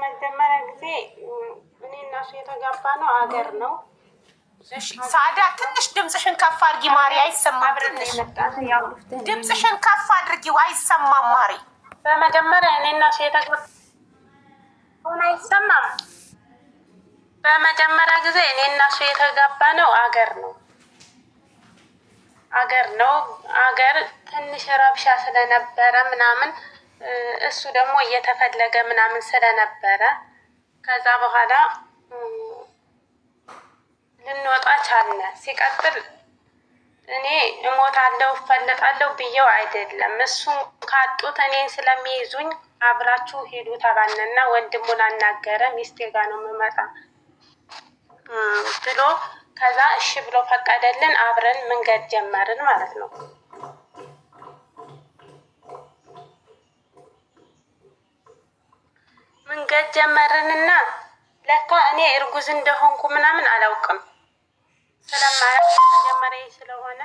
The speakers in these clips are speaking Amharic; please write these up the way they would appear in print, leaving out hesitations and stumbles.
በመጀመሪያ ጊዜ እኔ እና እሱ የተጋባ ነው አገር ነው። እሺ ሳዳ ትንሽ ድምጽሽን ከፍ አድርጊ ማሪ፣ አይሰማም። ትንሽ ድምጽሽን ከፍ አድርጊው፣ አይሰማም ማሪ። በመጀመሪያ እኔ እና እሱ የተጋባ አይሰማም። በመጀመሪያ ጊዜ እኔ እና እሱ የተጋባ ነው አገር ነው። አገር ትንሽ ረብሻ ስለነበረ ምናምን እሱ ደግሞ እየተፈለገ ምናምን ስለነበረ ከዛ በኋላ ልንወጣ ቻልነ። ሲቀጥል እኔ እሞታለሁ እፈለጣለሁ ብዬው አይደለም፣ እሱን ካጡት እኔን ስለሚይዙኝ አብራችሁ ሂዱ ተባልነና ወንድሙን አናገረ። ሚስቴ ጋር ነው የምመጣ ብሎ ከዛ እሺ ብሎ ፈቀደልን። አብረን መንገድ ጀመርን ማለት ነው። መንገድ ጀመርንና ለካ እኔ እርጉዝ እንደሆንኩ ምናምን አላውቅም። ስለማያውቅ መጀመሪያ ስለሆነ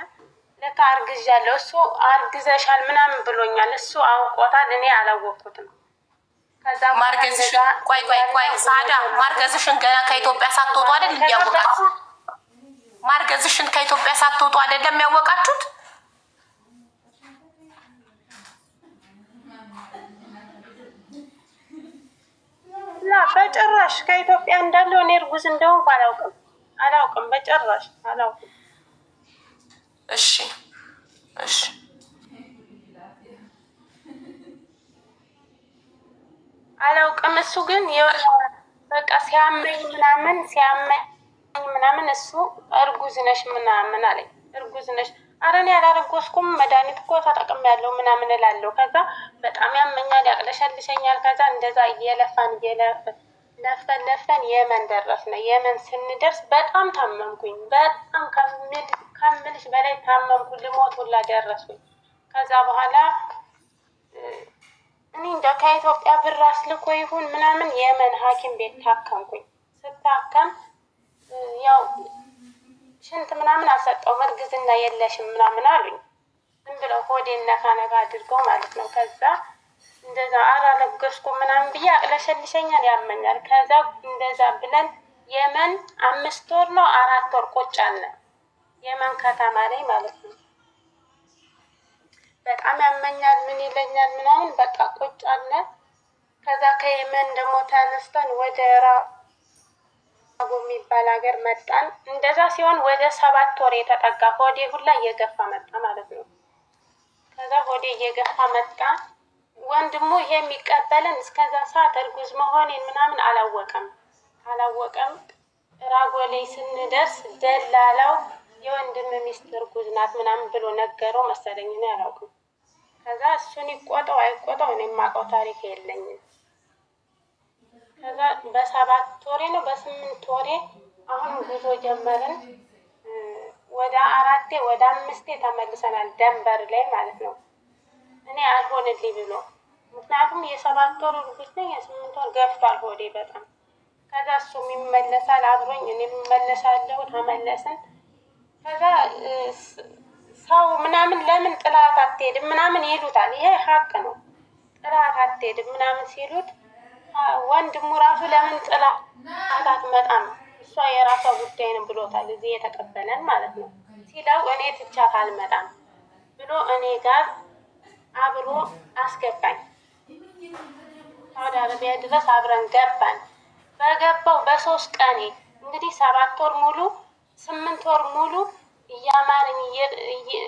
ለካ አርግዣለሁ። እሱ አርግዘሻል ምናምን ብሎኛል። እሱ አውቆታል፣ እኔ አላወቅኩትም። ከዛ ማርገዝሽን ቆይ ሳዳ ማርገዝሽን ገና ከኢትዮጵያ ሳትወጡ አይደል እንዲያወቃችሁ? ማርገዝሽን ከኢትዮጵያ ሳትወጡ አይደለም ያወቃችሁት? በጭራሽ ከኢትዮጵያ እንዳለው እኔ እርጉዝ እንደሆንኩ አላውቅም። በጭራሽ አላውቅም። እሺ አላውቅም። እሱ ግን በቃ ሲያመኝ ምናምን እሱ እርጉዝ ነሽ ምናምን አለኝ። እርጉዝ ነሽ? ኧረ እኔ አላረገዝኩም፣ መድኃኒት እኮ ተጠቅሜያለሁ ምናምን እላለሁ። ከዛ በጣም ያመኛል፣ ያቅለሸልሸኛል። ከዛ እንደዛ ለፍተን የመን ደረስን። የመን ስንደርስ በጣም ታመምኩኝ። በጣም ከምልሽ በላይ ታመምኩ። ልሞት ሁላ ደረስኩኝ። ከዛ በኋላ እኔ እንጃ ከኢትዮጵያ ብር አስልኮ ይሁን ምናምን የመን ሐኪም ቤት ታከምኩኝ። ስታከም ያው ሽንት ምናምን አልሰጠውም። እርግዝና የለሽም ምናምን አሉኝ። ዝም ብለው ሆዴን ነካ አድርገው ማለት ነው። ከዛ እንደዛ አላለገስኩም ምናምን ብዬ አቅለሸልሸኛል፣ ያመኛል። ከዛ እንደዛ ብለን የመን 5 ወር ነው 4 ወር ቁጭ አለ። የመን ከተማ ላይ ማለት ነው። በጣም ያመኛል፣ ምን ይለኛል ምናምን በቃ ቁጭ አለ። ከዛ ከየመን ደግሞ ተነስተን ወደ ራጎ የሚባል ሀገር መጣን። እንደዛ ሲሆን ወደ 7 ወር የተጠጋ ሆዴ ሁላ እየገፋ መጣ ማለት ነው። ከዛ ሆዴ እየገፋ መጣ። ወንድሙ ይሄ የሚቀበለን እስከዛ ሰዓት እርጉዝ መሆኔን ምናምን አላወቀም። ራጎ ላይ ስንደርስ ደላላው የወንድም ሚስት እርጉዝ ናት ምናምን ብሎ ነገረው መሰለኝ፣ ነው ያላውቅም። ከዛ እሱን ይቆጠው አይቆጠው እኔ የማውቀው ታሪክ የለኝም። ከዛ በ7 ወሬ ነው በ8 ወሬ አሁን ጉዞ ጀመርን። ወደ 4 ወደ 5 ተመልሰናል፣ ደንበር ላይ ማለት ነው። እኔ አልሆንልኝ ብሎ ምክንያቱም የ7 ወር እርጉዝ ነኝ፣ የ8 ወር ገፍቷል ሆዴ በጣም። ከዛ እሱም ይመለሳል አብሮኝ፣ እኔ እመለሳለሁ። ተመለስን። ከዛ ሰው ምናምን ለምን ጥላት አትሄድም ምናምን ይሉታል። ይሄ ሀቅ ነው። ጥላት አትሄድም ምናምን ሲሉት ወንድሙ ራሱ ለምን ጥላት አትመጣም እሷ የራሷ ጉዳይ ነው ብሎታል። እዚህ የተቀበለን ማለት ነው ሲለው እኔ ትቻት አልመጣም ብሎ እኔ ጋር አብሮ አስገባኝ። ሳውዲ አረቢያ ድረስ አብረን ገባን። በገባው በ3 ቀኔ እንግዲህ 7 ወር ሙሉ 8 ወር ሙሉ እያማረኝ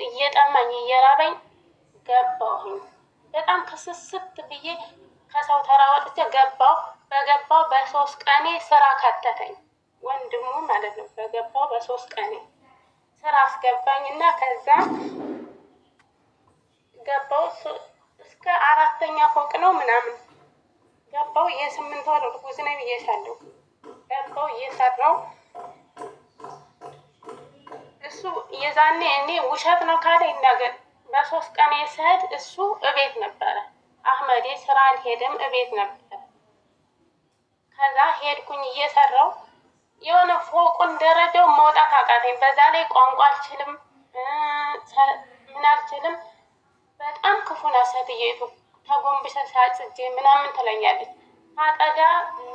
እየጠማኝ እየራበኝ ገባሁኝ። በጣም ክስስት ብዬ ከሰው ተራ ወጥቼ ገባሁ። በገባው በ3 ቀኔ ስራ ከተተኝ ወንድሙ ማለት ነው። በገባው በ3 ቀኔ ስራ አስገባኝና ከዛ ገባው እስከ 4ኛ ፎቅ ነው ምናምን ገባው። የ8 ወር እርጉዝ ነኝ ብዬሻለሁ። ገባው እየሰራው እሱ የዛኔ እኔ ውሸት ነው ካለ ይናገር። በ3 ቀኔ ስሄድ እሱ እቤት ነበረ። አህመዴ ስራ አልሄድም እቤት ነበረ። ከዛ ሄድኩኝ እየሰራው የሆነ ፎቁን ደረጃው መውጣት አቃተኝ። በዛ ላይ ቋንቋ አልችልም ምን አልችልም። በጣም ክፉ ናት ሴትየቱ። ተጎንብሰ ሳጽጄ ምናምን ትለኛለች። አጠዳ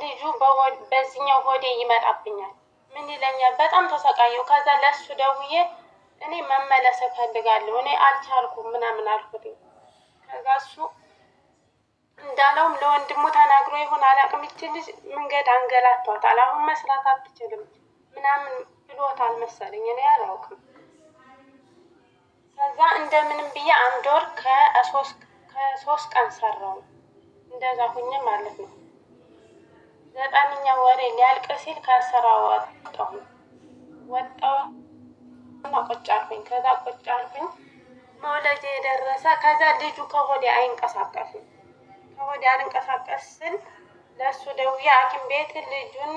ልጁ በዚህኛው ሆዴ ይመጣብኛል። ምን ይለኛል? በጣም ተሰቃየው። ከዛ ለሱ ደውዬ እኔ መመለስ እፈልጋለሁ እኔ አልቻልኩም ምናምን አልኩት። ከዛ እሱ እንዳለውም ለወንድሙ ተናግሮ ይሆን አላውቅም፣ ይቺ ልጅ መንገድ አንገላቷታል፣ አሁን መስራት አትችልም ምናምን ብሎታል መሰለኝ፣ እኔ አላውቅም። ከዛ እንደምንም ብዬ 1 ወር ከ3 ቀን ሰራው እንደዛ ሁኜ ማለት ነው። 9ኛ ወሬ ሊያልቅ ሲል ከስራ ወጣሁ እና ቁጭ አልኩኝ። ከዛ ቁጭ አልኩኝ መውለጃ የደረሰ። ከዛ ልጁ ከሆዴ አይንቀሳቀስም። ከሆዴ አልንቀሳቀስ ስል ለእሱ ደውዬ ሐኪም ቤት ልጁን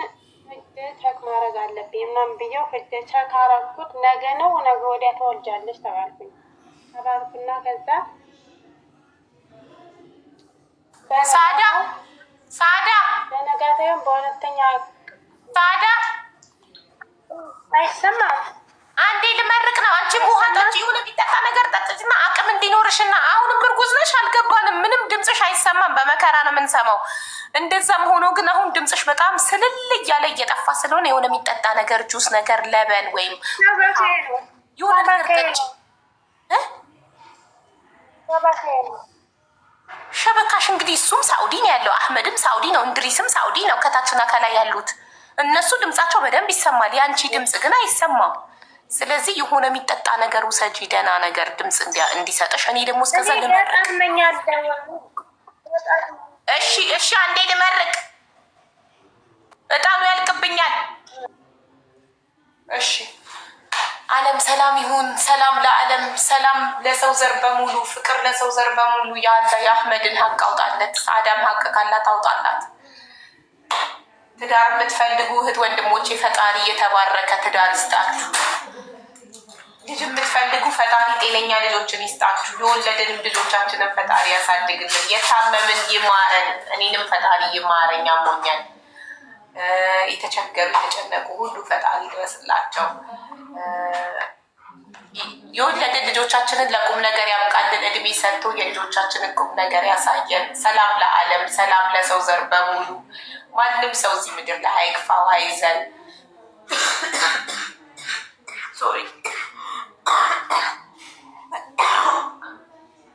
ሂጅ ቸክ ማድረግ አለብኝ ምናምን ብዬው ሂጅ ቸክ አረኩት። ነገ ነው ነገ ወዲያ ተወልጃለች ተባልኩኝ። ተባልኩና ከዛ ሳዳ በነጋታውም በሁለተኛ ሳዳ አይሰማም። አንዴ ልመርቅ ነው። አንቺም ውሃ ጠጪ፣ የሆነ የሚጠጣ ነገር ጠጥና አቅም እንዲኖርሽና። አሁንም እርጉዝ ነሽ? አልገባንም። ምንም ድምፅሽ አይሰማም። በመከራ ነው የምንሰማው። እንደዛም ሆኖ ግን አሁን ድምፅሽ በጣም ስልል እያለ እየጠፋ ስለሆነ የሆነ የሚጠጣ ነገር ጁስ ነገር ለበን ወይም የሆነ ነገር ጠጪ። ሸበካሽ እንግዲህ እሱም ሳውዲ ነው ያለው፣ አህመድም ሳውዲ ነው፣ እንድሪስም ሳውዲ ነው። ከታችና ከላይ ያሉት እነሱ ድምፃቸው በደንብ ይሰማል። የአንቺ ድምፅ ግን አይሰማም። ስለዚህ የሆነ የሚጠጣ ነገር ውሰጂ፣ ደህና ነገር ድምፅ እንዲሰጥሽ። እኔ ደግሞ እስከዛ ልመርቅ። እሺ፣ አንዴ ልመርቅ። እጣኑ ያልቅብኛል። እሺ። ዓለም ሰላም ይሁን። ሰላም ለዓለም፣ ሰላም ለሰው ዘር በሙሉ፣ ፍቅር ለሰው ዘር በሙሉ። ያለ የአህመድን ሀቅ አውጣለት፣ ሳዳም ሀቅ ካላት አውጣላት። ትዳር የምትፈልጉ እህት ወንድሞቼ ፈጣሪ የተባረከ ትዳር ይስጣችሁ። ልጅ የምትፈልጉ ፈጣሪ ጤነኛ ልጆችን ይስጣችሁ። የወለድንም ልጆቻችንን ፈጣሪ ያሳድግልን። የታመምን ይማረን፣ እኔንም ፈጣሪ ይማረኝ። አሞኛል። የተቸገሩ የተጨነቁ ሁሉ ፈጣሪ ድረስላቸው። የወለድን ልጆቻችንን ለቁም ነገር ያብቃልን። እድሜ ሰጥቶ የልጆቻችንን ቁም ነገር ያሳየን። ሰላም ለዓለም፣ ሰላም ለሰው ዘር በሙሉ። ማንም ሰው እዚህ ምድር ላይ አይክፋው፣ አይዘን። ሶሪ፣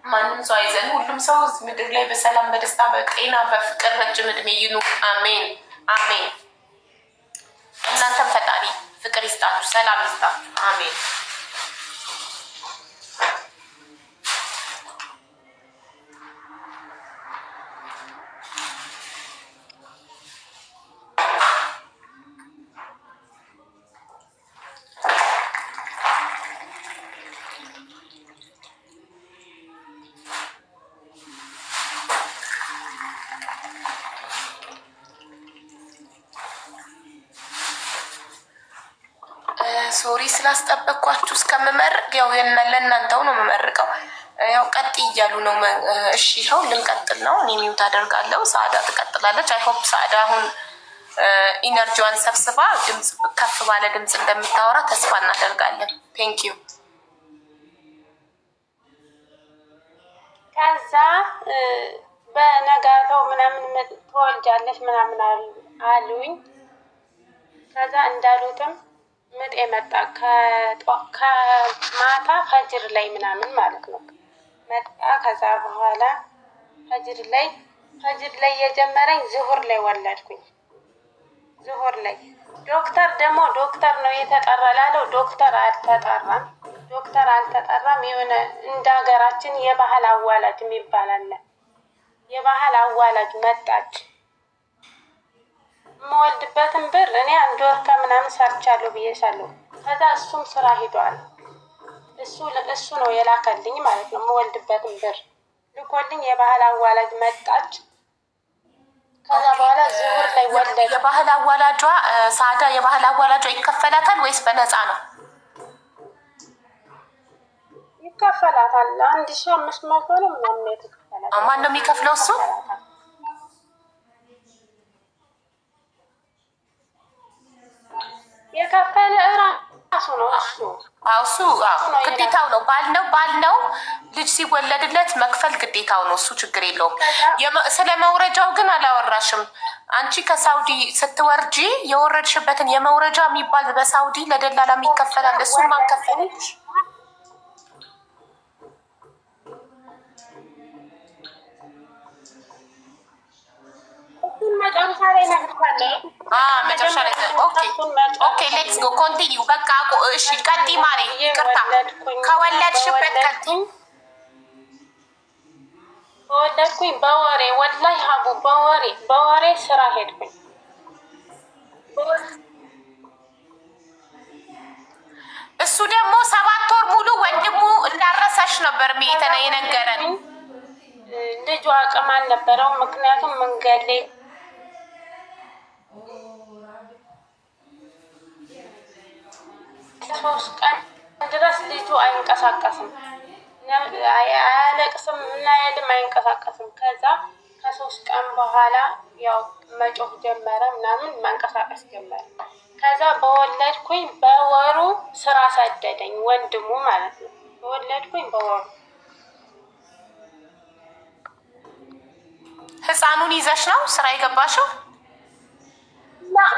ማንም ሰው አይዘን። ሁሉም ሰው እዚህ ምድር ላይ በሰላም በደስታ በጤና በፍቅር ረጅም እድሜ ይኑር። አሜን አሜን። እናንተም ፈጣሪ ፍቅር ይስጣችሁ፣ ሰላም ይስጣችሁ። አሜን። ሶሪ ስላስጠበቅኳችሁ እስከምመርቅ። ያው ለእናንተው ነው የምመርቀው። ያው ቀጥ እያሉ ነው። እሺ ይኸው ልንቀጥል ነው። እኔ ሚውት አደርጋለሁ። ሳዳ ትቀጥላለች። አይሆፕ ሳዳ አሁን ኢነርጂዋን ሰብስባ ድምፅ ከፍ ባለ ድምፅ እንደምታወራ ተስፋ እናደርጋለን። ቴንክ ዩ። ከዛ በነጋታው ምናምን ትወልጃለች ምናምን አሉኝ። ከዛ እንዳሉትም ምጥ የመጣ ከማታ ፈጅር ላይ ምናምን ማለት ነው መጣ። ከዛ በኋላ ፈጅር ላይ የጀመረኝ ዝሁር ላይ ወለድኩኝ። ዝሁር ላይ ዶክተር ነው የተጠራ ላለው ዶክተር አልተጠራም። የሆነ እንደ ሀገራችን የባህል አዋላጅ የሚባል አለ። የባህል አዋላጅ መጣች። የምወልድበትን ብር እኔ 1 ወር ከምናምን ሰርቻለሁ ብዬሻለሁ። ከዛ እሱም ስራ ሄዷል። እሱ ነው የላከልኝ ማለት ነው። የምወልድበትን ብር ልኮልኝ የባህል አዋላጅ መጣች። ከዛ በኋላ ዝሁር ላይ ወለደ። የባህል አዋላጇ ሳዳ፣ የባህል አዋላጇ ይከፈላታል ወይስ በነፃ ነው? ይከፈላታል። 1500 ነው ምናምን የተከፈላት። ማን ነው የሚከፍለው? እሱ የከፈለ የራሱ ነው እሱ ግዴታው ነው። ባል ነው ልጅ ሲወለድለት መክፈል ግዴታው ነው። እሱ ችግር የለውም። ስለ መውረጃው ግን አላወራሽም። አንቺ ከሳውዲ ስትወርጂ የወረድሽበትን የመውረጃ የሚባል በሳውዲ ለደላላ የሚከፈላል። እሱ ማን ከፈለሽ? መጨረሻ ላይ መጨረሻ ላይ ኦኬ ሌትስ ጎ ኮንቲኒው። በቃ እሺ ቀጥይ ማሬ። ይቅርታ ከወለድሽበት ቀጥይ። ወለድኩኝ በወሬ ወላሂ ሀቡ በወሬ ስራ ሄድኩኝ። እሱ ደግሞ 7 ወር ሙሉ ወንድሙ እንዳረሳሽ ነበር የነገረን። ልጁ አቅም አልነበረው። ምክንያቱም መንገድ ላይ 3 ቀን ድረስ ልጁ አይንቀሳቀስም፣ አያለቅስም እና የልም አይንቀሳቀስም። ከዛ ከ3 ቀን በኋላ ያው መጮህ ጀመረ ምናምን መንቀሳቀስ ጀመረ። ከዛ በወለድኩኝ በወሩ ስራ ሰደደኝ ወንድሙ ማለት ነው። በወለድኩኝ በወሩ ህፃኑን ይዘሽ ነው ስራ የገባሽው?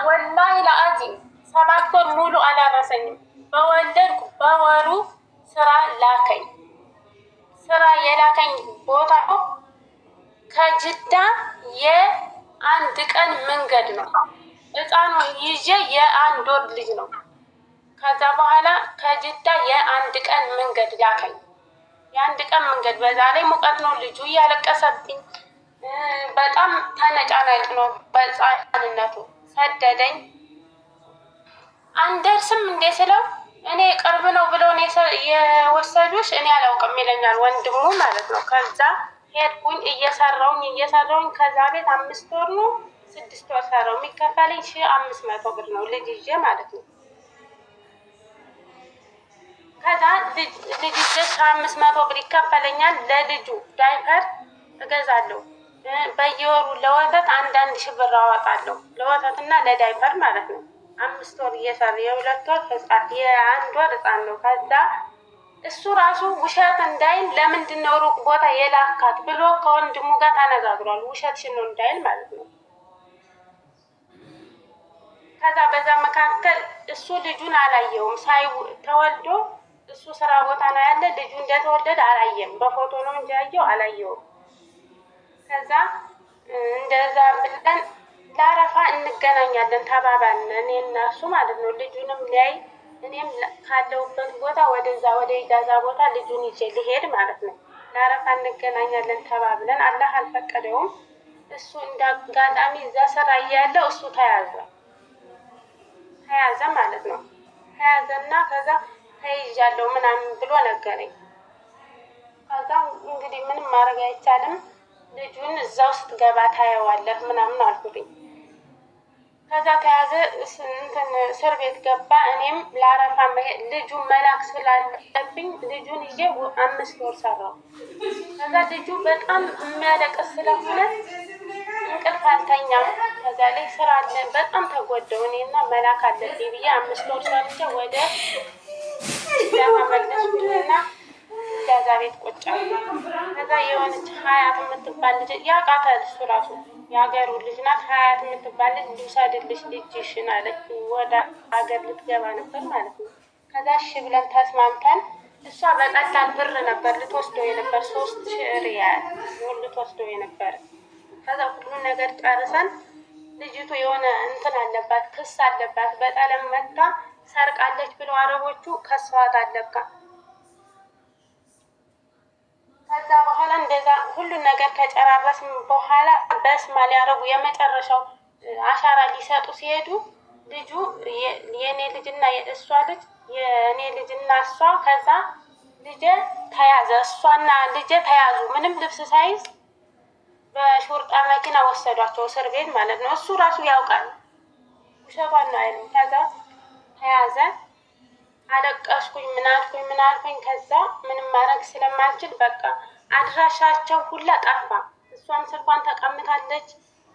ወላሂ ለአዚም 7 ወር ሙሉ አላረሰኝም። በወለድኩ በወሩ ስራ ላከኝ። ስራ የላከኝ ቦታ ከጅዳ የ1 ቀን መንገድ ነው። ህፃኑ ይዤ የ1 ወር ልጅ ነው። ከዛ በኋላ ከጅዳ የ1 ቀን መንገድ ላከኝ። የ1 ቀን መንገድ በዛ ላይ ሙቀት ነው። ልጁ እያለቀሰብኝ በጣም ተነጫናጭ ነው። በህፃንነቱ ሰደደኝ። አንደርስም እንዴ ስለው እኔ ቅርብ ነው ብለው የወሰዱሽ እኔ አላውቅም ይለኛል ወንድሙ ማለት ነው። ከዛ ሄድኩኝ እየሰራውኝ ከዛ ቤት 5 ወር ነው 6 ወር ሰራው። የሚከፈለኝ 1500 ብር ነው ልጅ ይዤ ማለት ነው። ከዛ ልጅ ይዤ 1500 ብር ይከፈለኛል። ለልጁ ዳይፐር እገዛለሁ። በየወሩ ለወተት 1,000 ብር አወጣለሁ። ለወተትና ለዳይፐር ማለት ነው። 5 ወር እየሰራ የ2 ወር ህፃን የ1 ወር ህፃን ነው። ከዛ እሱ ራሱ ውሸት እንዳይል ለምንድን ነው ሩቅ ቦታ የላካት ብሎ ከወንድሙ ጋር ተነጋግሯል። ውሸትሽን ነው እንዳይል ማለት ነው። ከዛ በዛ መካከል እሱ ልጁን አላየውም። ተወልዶ እሱ ስራ ቦታ ነው ያለ። ልጁ እንደተወለደ አላየም። በፎቶ ነው እንጂ ያየው አላየውም። ከዛ እንደዛ ብለን ለአረፋ እንገናኛለን ተባባልን፣ እኔ እና እሱ ማለት ነው። ልጁንም ሊያይ እኔም ካለሁበት ቦታ ወደዛ ወደ ኢጃዛ ቦታ ልጁን ይዤ ልሄድ ማለት ነው። ለአረፋ እንገናኛለን ተባብለን አላህ አልፈቀደውም። እሱ እንዳጋጣሚ እዛ ስራ እያለ እሱ ተያዘ ማለት ነው። ተያዘና ከዛ ተይዣለሁ ምናምን ብሎ ነገረኝ። ከዛ እንግዲህ ምንም ማድረግ አይቻልም፣ ልጁን እዛው ስትገባ ታየዋለህ ምናምን አልኩትኝ። ከዛ ተያዘ፣ እስር ቤት ገባ። እኔም ለአረፋ ልጁ መላክ ስላለብኝ ልጁን ይዤ 5 ወር ሰራው። ከዛ ልጁ በጣም የሚያለቅስ ስለሆነ እንቅልፍ አልተኛም። ከዛ ላይ ስራ አለ በጣም ተጎዳው እኔና መላክ አለብኝ ብዬ 5 ወር ሰርቼ ወደ ተመለስኩና ኢጃዛ ቤት ቁጭ አልኩ። ከዛ የሆነች ሀያት የምትባል ልጅ ያውቃታል እሱ ራሱ የሀገሩ ልጅ ናት። ሀያት የምትባል ልጅ ልውሰድልሽ ልጅሽን አለች። ወደ ሀገር ልትገባ ነበር ማለት ነው። ከዛ እሺ ብለን ተስማምተን እሷ በቀላል ብር ነበር ልትወስደው የነበር 3000 ሪያል ልትወስደው የነበር። ከዛ ሁሉ ነገር ጨርሰን ልጅቱ የሆነ እንትን አለባት፣ ክስ አለባት። በጠለም መታ ሰርቃለች ብለው አረቦቹ ከሰዋት አለካ። ከዛ በኋላ እንደዛ ሁሉ ነገር ከጨራረስን በኋላ በስማ ሊያረጉ የመጨረሻው አሻራ ሊሰጡ ሲሄዱ ልጁ የኔ ልጅና የእሷ ልጅ የኔ ልጅና እሷ ከዛ ልጄ ተያዘ። እሷና ልጄ ተያዙ። ምንም ልብስ ሳይዝ በሹርጣ መኪና ወሰዷቸው እስር ቤት ማለት ነው። እሱ ራሱ ያውቃል፣ ውሸቷን ነው አይልም። ከዛ ተያዘ። አለቀስኩኝ፣ ምን አልኩኝ። ከዛ ምንም ማድረግ ስለማልችል በቃ አድራሻቸው ሁላ ጠፋ። እሷም ስልኳን ተቀምጣለች።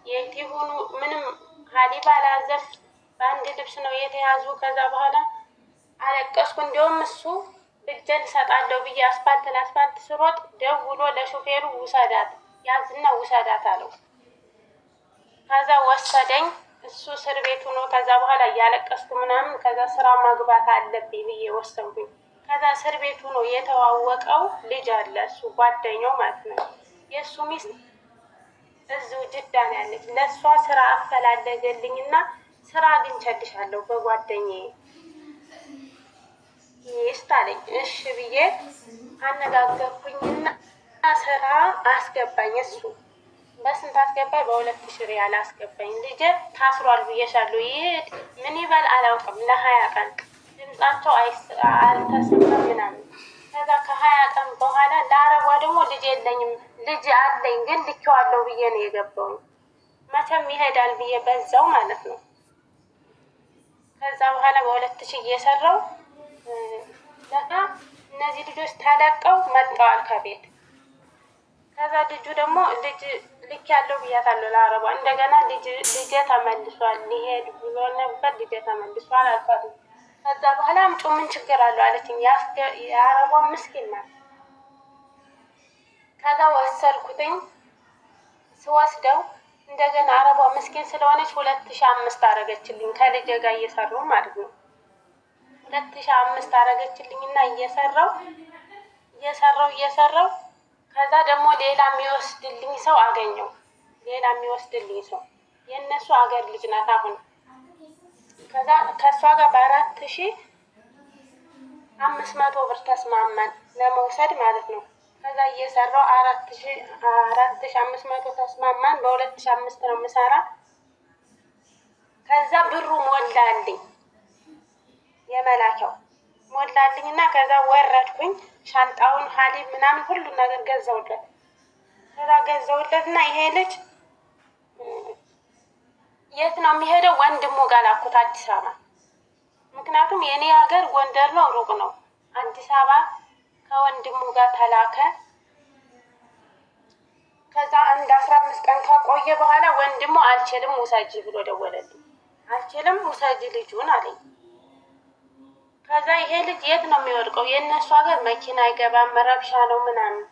የት ይሁኑ ምንም ሀሊባ አላዘፍ በአንድ ልብስ ነው የተያዙ። ከዛ በኋላ አለቀስኩ። እንዲያውም እሱ እጄን እሰጣለሁ ብዬ አስፋልት ስሮጥ ደውሎ ለሹፌሩ ውሰዳት ያዝና ውሰዳት አለው። ከዛ ወሰደኝ። እሱ እስር ቤት ሆኖ ከዛ በኋላ እያለቀስኩ ምናምን ከዛ ስራ መግባት አለብኝ ብዬ ወሰንኩኝ። ከዛ እስር ቤት ሆኖ የተዋወቀው ልጅ አለ፣ እሱ ጓደኛው ማለት ነው። የእሱ ሚስት እዚሁ ጅዳ ነው ያለች። ለእሷ ስራ አፈላለገልኝና ስራ አግኝቼልሻለሁ በጓደኛዬ ሚስት አለኝ። እሺ ብዬ አነጋገርኩኝና ስራ አስገባኝ። እሱ በስንት አስገባኝ? በ2000 ሪያል አስገባኝ። ልጄ ታስሯል ብዬሻለሁ። ይሄድ ምን ይበል አላውቅም። ለ20 ቀን ድምጻቸው አልተሰማም ምናምን። ከዛ ከ20 ቀን በኋላ ለአረቧ ደግሞ ልጅ የለኝም ልጅ አለኝ ግን ልኬዋለሁ ብዬ ነው የገባው። መቼም ይሄዳል ብዬ በዛው ማለት ነው። ከዛ በኋላ በ2000 እየሰራው ለካ እነዚህ ልጆች ተለቀው መጥተዋል ከቤት። ከዛ ልጁ ደግሞ ልጅ ልክ ያለው ብያታለሁ ለአረቧ። እንደገና ልጄ ተመልሷል ሊሄድ ብሎ ነበር ልጄ ተመልሷል አልኳት። ከዛ በኋላ አምጪ ምን ችግር አለው አለችኝ። የአረቧ ምስኪን ናት። ከዛ ወሰድኩትኝ። ስወስደው እንደገና አረቧ ምስኪን ስለሆነች 2005 አረገችልኝ ከልጄ ጋር እየሰሩ ማለት ነው። 2005 አረገችልኝና እየሰራው ከዛ ደግሞ ሌላ የሚወስድልኝ ሰው አገኘው። ሌላ የሚወስድልኝ ሰው የእነሱ አገር ልጅ ናት አሁን። ከዛ ከእሷ ጋር በ4500 ብር ተስማማን ለመውሰድ ማለት ነው። ከዛ እየሰራው 4500 ተስማማን። በ2005 ነው የምሰራ። ከዛ ብሩ ሞላልኝ የመላኪያው ሞላልኝና ከዛ ወረድኩኝ። ሻንጣውን ሀሊብ ምናምን ሁሉን ነገር ገዛውለት። ከዛ ገዛውለትና ይሄ ልጅ የት ነው የሚሄደው? ወንድሙ ጋር ላኩት አዲስ አበባ። ምክንያቱም የኔ ሀገር ጎንደር ነው፣ ሩቅ ነው። አዲስ አበባ ከወንድሙ ጋር ተላከ። ከዛ አንድ 15 ቀን ከቆየ በኋላ ወንድሙ አልችልም ውሰጂ ብሎ ደወለልኝ። አልችልም ውሰጂ ልጁን አለኝ። ከዛ ይሄ ልጅ የት ነው የሚወድቀው? የእነሱ ሀገር መኪና አይገባም፣ ረብሻ ነው ምናምን።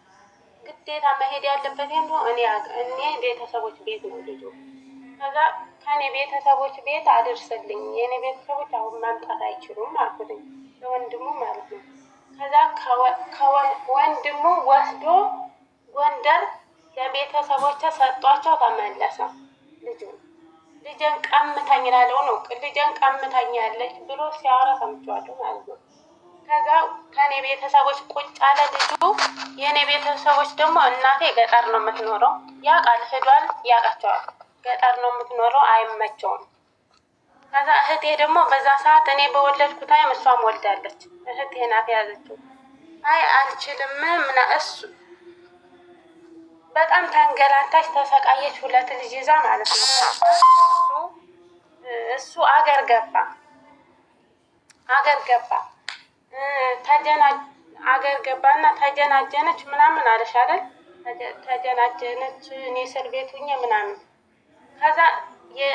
ግዴታ መሄድ ያለበት እኔ ቤተሰቦች ቤት ነው ልጁ። ከዛ ከኔ ቤተሰቦች ቤት አድርስልኝ፣ የኔ ቤተሰቦች አሁን ማምጣት አይችሉም አልኩትኝ ለወንድሙ ማለት ነው። ከዛ ወንድሙ ወስዶ ጎንደር ለቤተሰቦች ሰጧቸው፣ ተመለሰ። ልጄን ቀምታኝ ላለው ነው ልጄን ቀምታኝ ያለች ብሎ ሲያወራ ሰምቼዋለሁ ማለት ነው። ከዛ ከኔ ቤተሰቦች ቁጭ አለ ልጁ። የኔ ቤተሰቦች ደግሞ እናቴ ገጠር ነው የምትኖረው፣ ያውቃል ሄዷል፣ ያውቃቸዋል። ገጠር ነው የምትኖረው፣ አይመቸውም። ከዛ እህቴ ደግሞ በዛ ሰዓት እኔ በወለድኩ ታይም እሷም ወልዳለች። እህቴ ናት ያዘችው። አይ አልችልም ምና እሱ በጣም ተንገላታች፣ ተሰቃየች። 2 ልጅ ይዛ ማለት ነው። እሱ አገር ገባ አገር ገባና ተጀናጀነች ምናምን አለሽ አይደል? ተጀናጀነች እኔ እስር ቤት ሁኜ ምናምን። ከዛ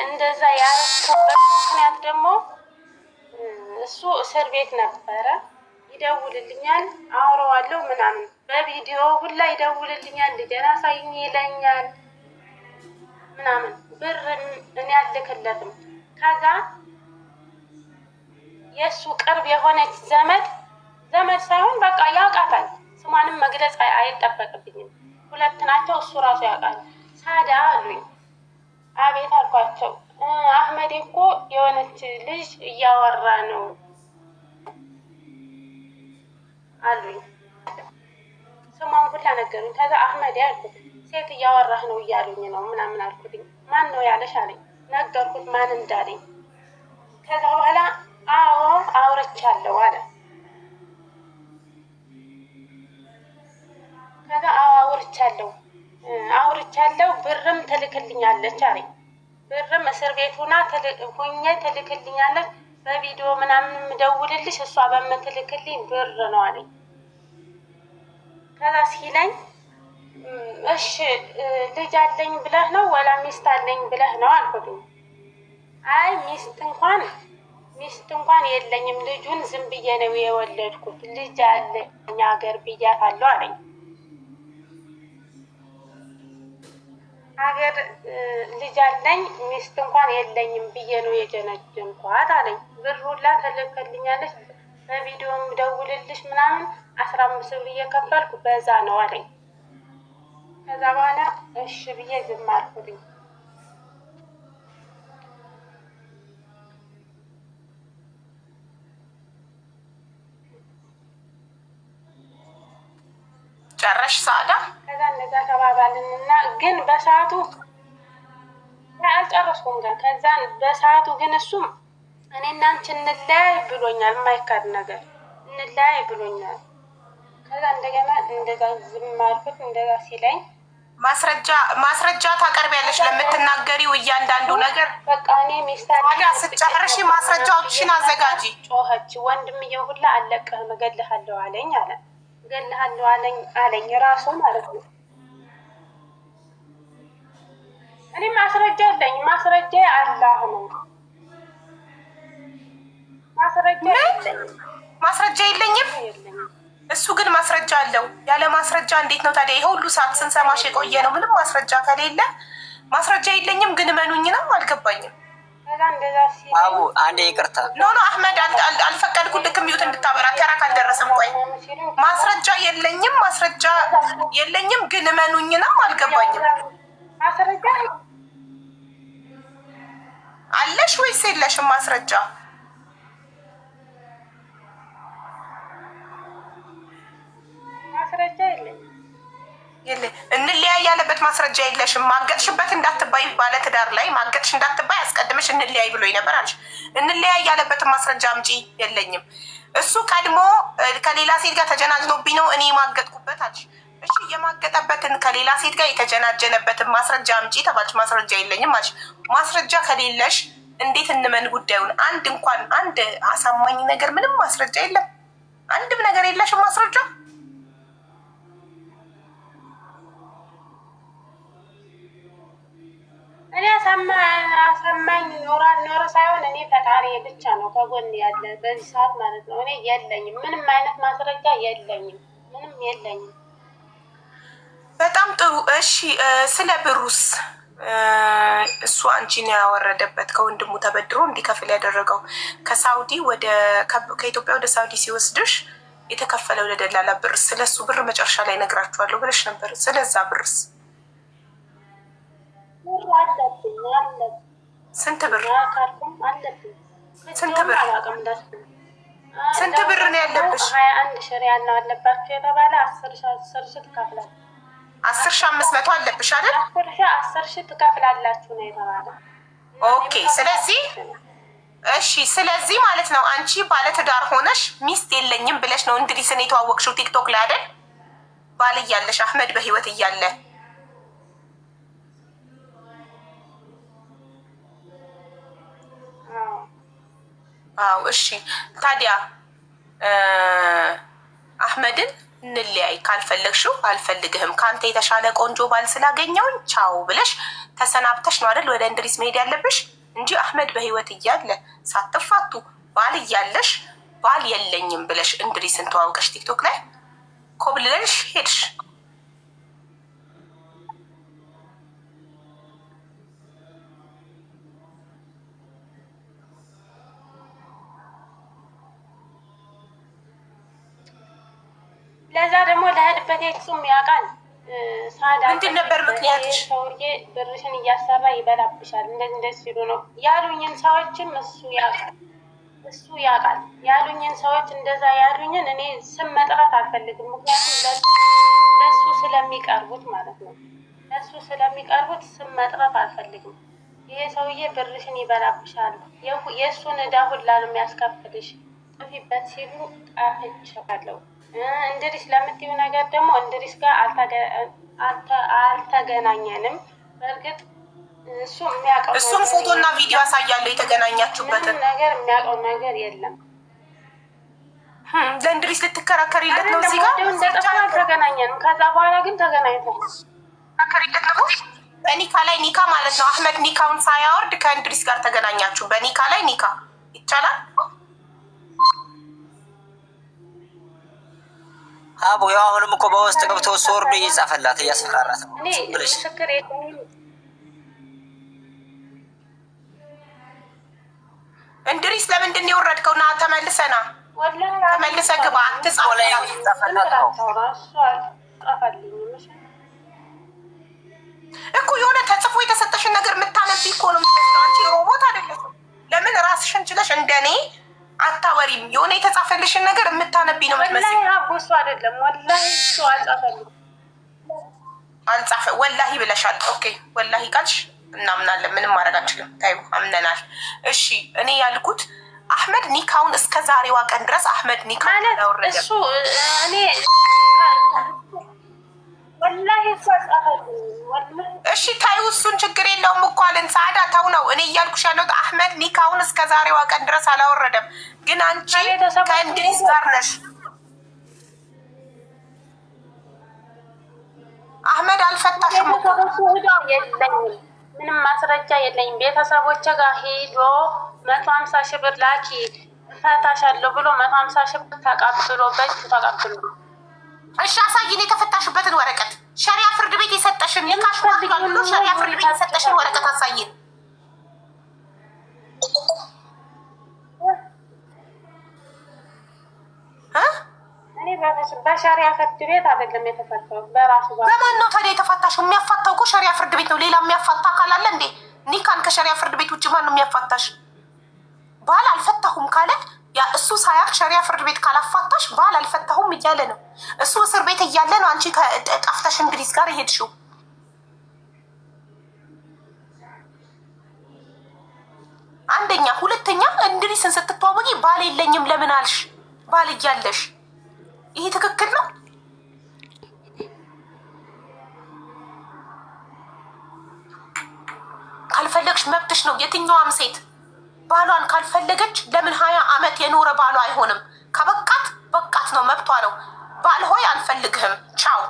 እንደዛ ያረኩበት ምክንያት ደግሞ እሱ እስር ቤት ነበረ። ይደውልልኛል፣ አወራዋለሁ ምናምን፣ በቪዲዮ ሁላ ይደውልልኛል፣ ልጄን አሳይኝ ይለኛል ምናምን። ብር እኔ አልልክለትም። ከዛ የእሱ ቅርብ የሆነች ዘመድ ሳይሆን በቃ ያውቃታል፣ ስሟንም መግለጽ አይጠበቅብኝም። 2 ናቸው፣ እሱ ራሱ ያውቃል። ሳዳ አሉኝ። አቤት አልኳቸው። አህመድ እኮ የሆነች ልጅ እያወራ ነው አሉኝ። ስሟን ሁላ ነገሩኝ። ከዛ አህመድ ያልኩት ሴት እያወራህ ነው እያሉኝ ነው ምናምን አልኩትኝ። ማን ነው ያለሽ አለኝ። ነገርኩት ማን እንዳለኝ። ከዛ በኋላ አዎ አውርቻለሁ አለ። ከዛ አዎ አውርቻለሁ ብርም ትልክልኛለች አለኝ። ብርም እስር ቤት ሆኜ ትልክልኛለች፣ በቪዲዮ ምናምን የምደውልልሽ እሷ በምትልክልኝ ብር ነው አለኝ። ከዛ ሲለኝ እሺ ልጅ አለኝ ብለህ ነው ወላ ሚስት አለኝ ብለህ ነው አልኩትኝ። አይ ሚስት እንኳን የለኝም፣ ልጁን ዝም ብዬ ነው የወለድኩት፣ ልጅ አለኝ ሀገር ብያታለሁ አለኝ። ሀገር ልጅ አለኝ ሚስት እንኳን የለኝም ብዬ ነው የጀነጀንኳት አለኝ። ብሩላ ተልከልኛለች በቪዲዮም ደውልልሽ ምናምን 15 ብር እየከፈልኩ በዛ ነው አለኝ። ከዛ በኋላ እሺ ብዬ ዝም አልኩልኝ። ጨረሽ ሳዳ? ከዛ እንደዛ ተባባልንና ግን በሰዓቱ አልጨረስኩም ጋር ከዛ በሰዓቱ ግን እሱም እኔ እና አንቺ እንለያይ ብሎኛል። የማይካድ ነገር እንለያይ ብሎኛል። ከዛ እንደገና እንደዛ ዝም አልኩት። እንደዛ ሲለኝ ማስረጃ ታቀርቢያለሽ ለምትናገሪው እያንዳንዱ ነገር። በቃ እኔ ታዲያ ስትጨርሺ ማስረጃዎችሽን አዘጋጂ። ጮኸች። ወንድምዬው ሁላ አለቅህም እገልሃለሁ አለኝ አለ። እገልሃለሁ አለኝ ራሱ ማለት ነው። እኔ ማስረጃ አለኝ። ማስረጃ አላህ ነው። ማስረጃ የለኝም። እሱ ግን ማስረጃ አለው። ያለ ማስረጃ እንዴት ነው ታዲያ? ይሄ ሁሉ ሰዓት ስንሰማሽ የቆየ ነው። ምንም ማስረጃ ከሌለ ማስረጃ የለኝም ግን መኑኝ ነው። አልገባኝም። አቡ አንዴ ይቅርታ። ኖ አህመድ አልፈቀድኩልክም። ሚዩት እንድታበራ ከራ ካልደረሰም ቆይ ማስረጃ የለኝም ግን መኑኝ ነው። አልገባኝም። ማስረጃ አለሽ ወይስ የለሽም ማስረጃ? ማስረጃ የለኝም። እንለያይ ያለበት ማስረጃ የለሽም። ማገጥሽበት እንዳትባይ፣ ባለ ትዳር ላይ ማገጥሽ እንዳትባይ አስቀድመሽ እንለያይ ብሎ ነበር አልሽ። እንለያይ ያለበትን ማስረጃ አምጪ። የለኝም። እሱ ቀድሞ ከሌላ ሴት ጋር ተጀናጅኖብኝ ነው እኔ ማገጥኩበት አልሽ። እሺ የማገጠበትን ከሌላ ሴት ጋር የተጀናጀነበትን ማስረጃ አምጪ ተባልሽ። ማስረጃ የለኝም አልሽ። ማስረጃ ከሌለሽ እንዴት እንመን ጉዳዩን? አንድ አሳማኝ ነገር ምንም ማስረጃ የለም። አንድም ነገር የለሽም ማስረጃ። እኔ አሳማኝ ኖረ ሳይሆን እኔ ፈጣሪ ብቻ ነው ከጎን ያለ በዚህ ሰዓት ማለት ነው። እኔ የለኝም፣ ምንም አይነት ማስረጃ የለኝም፣ ምንም የለኝም። በጣም ጥሩ። እሺ ስለ ብሩስ እሱ አንቺን ያወረደበት ከወንድሙ ተበድሮ እንዲከፍል ያደረገው ከኢትዮጵያ ወደ ሳውዲ ሲወስድሽ የተከፈለው ለደላላ ብር፣ ስለሱ ብር መጨረሻ ላይ ነግራችኋለሁ ብለሽ ነበር። ስለዛ ብርስ ስንት ብር? ስንት ብር ነው ያለብሽ? 21 ሺህ ሪያል ነው አለባችሁ የተባለ 10 ሺህ ትከፍላላችሁ። 10,500 አለብሽ አይደል? 10 ሺህ ትከፍላላችሁ ነው የተባለ። ኦኬ። ስለዚህ ማለት ነው አንቺ ባለትዳር ሆነሽ ሚስት የለኝም ብለሽ ነው እንድሪስን የተዋወቅሽው ቲክቶክ ላይ አይደል? ባል እያለሽ አህመድ በህይወት እያለ። አዎ እሺ። ታዲያ አህመድን እንለያይ ካልፈለግሽው አልፈልግህም፣ ከአንተ የተሻለ ቆንጆ ባል ስላገኘውን ቻው ብለሽ ተሰናብተሽ ነው አይደል ወደ እንድሪስ መሄድ ያለብሽ እንጂ አህመድ በህይወት እያለ ሳትፋቱ ባል እያለሽ ባል የለኝም ብለሽ እንድሪስን ተዋውቀሽ ቲክቶክ ላይ ኮብልለሽ ሄድሽ። ለዛ ደግሞ ለህድበት የክሱም ያውቃል። ምንድን ነበር ምክንያትሽ? ሰውዬ ብርሽን እያሰራ ይበላብሻል እንደዚህ ሲሉ ነው ያሉኝን ሰዎችም እሱ ያውቃል። ያሉኝን ሰዎች እንደዛ ያሉኝን እኔ ስም መጥራት አልፈልግም። ምክንያቱም ለሱ ስለሚቀርቡት ማለት ነው። ለሱ ስለሚቀርቡት ስም መጥራት አልፈልግም። ይሄ ሰውዬ ብርሽን ይበላብሻል፣ የእሱን ዕዳ ሁላ ነው የሚያስከፍልሽ፣ ጥፊበት ሲሉ ጣፍቻለሁ። እንድሪስ ለምትይው ነገር ደግሞ እንድሪስ ጋር አልተገናኘንም። በእርግጥ እሱ የሚያውቀው እሱም ፎቶና ቪዲዮ አሳያለሁ የተገናኛችሁበትን ነገር የሚያውቀው ነገር የለም። ለእንድሪስ ልትከራከሪለት ነው እዚህ ጋር እንደጠፋ አልተገናኘንም። ከዛ በኋላ ግን ተገናኝተናል። በኒካ ላይ ኒካ ማለት ነው። አህመድ ኒካውን ሳያወርድ ከእንድሪስ ጋር ተገናኛችሁ። በኒካ ላይ ኒካ ይቻላል? አቡ ያው አሁንም እኮ በውስጥ ገብቶ ሶርዶ እየጻፈላት እያስፈራራት ነው። እኔ ምስክር የለኝም። እንድሪስ ለምንድን ነው የወረድከው? ና ተመልሰና ተመልሰ ግባ። አትጻፍ እኮ የሆነ ተጽፎ የተሰጠሽን ነገር የምታነቢ እኮ ነው የሚመስለው። አንቺ ሮቦት አይደለሽም። ለምን ራስሽን ችለሽ እንደኔ አታወሪም? የሆነ የተጻፈልሽን ነገር የምታነቢ ነው የምትመስለው። ወላሂ አቦሱ አይደለም ወላሂ እሱ አልጻፈልም። አልጻፈ ወላሂ ብለሻል። ኦኬ ወላሂ ቃልሽ እናምናለን። ምንም ማድረግ አንችልም። ታዩ አምነናል። እሺ እኔ ያልኩት አህመድ ኒካውን እስከ ዛሬዋ ቀን ድረስ አህመድ ኒካውን አላወረደም። እሱ እኔ ወላሂ እሱ አልጻፈልም። እሺ ታዩ እሱን ችግር የለውም እኮ አለን። ሳዳ ተው ነው እኔ እያልኩሽ ያለሁት አህመድ ኒካውን እስከ ዛሬዋ ቀን ድረስ አላወረደም። ግን አንቺ ከእንድሪስ ጋር ነሽ። አህመድ አልፈታሽም እኮ የለኝም፣ ምንም ማስረጃ የለኝም። ቤተሰቦቼ ጋር ሄዶ 150 ሺህ ብር ላኪ እፈታሻለሁ ብሎ 150 ሺህ ብር ተቀብሎ በእጁ ተቀብሎ። እሺ አሳይን የተፈታሽበትን ወረቀት። ሸሪያ ፍርድ ቤት የሰጠሽን ኒካሽ ወርዷል ብሎ ሸሪያ ፍርድ ቤት የሰጠሽን ወረቀት አሳይን። እኔ በሸሪያ ፍርድ ቤት አይደለም የተፈታሁት፣ በራሱ በማን ነው ታዲያ የተፋታሽው? የሚያፋታው እኮ ሸሪያ ፍርድ ቤት ነው። ሌላ የሚያፋታ አካል አለ እንዴ? ኒካን ከሸሪያ ፍርድ ቤት ውጭ ማን ነው የሚያፋታሽ? ባል አልፈታሁም ካለ ያ እሱ ሳያቅ ሸሪያ ፍርድ ቤት ካላፋታሽ ባል አልፈታሁም እያለ ነው። እሱ እስር ቤት እያለ ነው አንቺ ከጠፍተሽ እንግሊዝ ጋር ይሄድሽው። አንደኛ። ሁለተኛ እንድሪስን ስትተዋወቂ ባል የለኝም ለምን አልሽ? ባል እያለሽ ይሄ ትክክል ነው? ካልፈለግሽ መብትሽ ነው። የትኛዋም ሴት ባሏን ካልፈለገች ለምን 20 ዓመት የኖረ ባሏ አይሆንም? ከበቃት በቃት ነው፣ መብቷ ነው። ባል ሆይ አልፈልግህም ቻው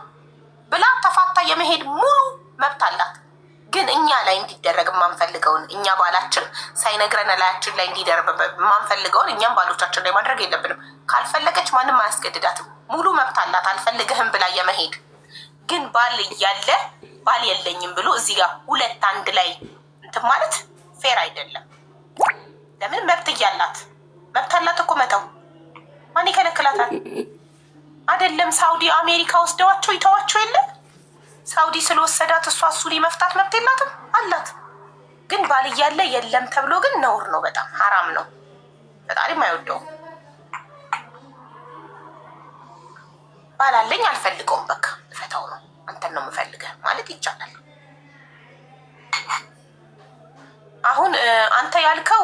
ብላ ተፋታ የመሄድ ሙሉ መብት አላት። ግን እኛ ላይ እንዲደረግ የማንፈልገውን እኛ ባላችን ሳይነግረን ላያችን ላይ እንዲደረግ የማንፈልገውን እኛም ባሎቻችን ላይ ማድረግ የለብንም። ካልፈለገች ማንም አያስገድዳትም። ሙሉ መብት አላት አልፈልግህም ብላ የመሄድ። ግን ባል እያለ ባል የለኝም ብሎ እዚህ ጋር ሁለት አንድ ላይ እንትን ማለት ፌር አይደለም። ለምን መብት እያላት መብት አላት እኮ መተው። ማን ይከለክላታል? አይደለም ሳውዲ አሜሪካ ወስደዋቸው ይተዋቸው የለም። ሳውዲ ስለወሰዳት እሷ እሱን መፍታት መብት የላትም አላት። ግን ባል እያለ የለም ተብሎ ግን ነውር ነው፣ በጣም ሀራም ነው። ፈጣሪም አይወደውም። ባል አለኝ አልፈልገውም፣ በቃ እፈታው ነው፣ አንተን ነው የምፈልገህ ማለት ይቻላል። አሁን አንተ ያልከው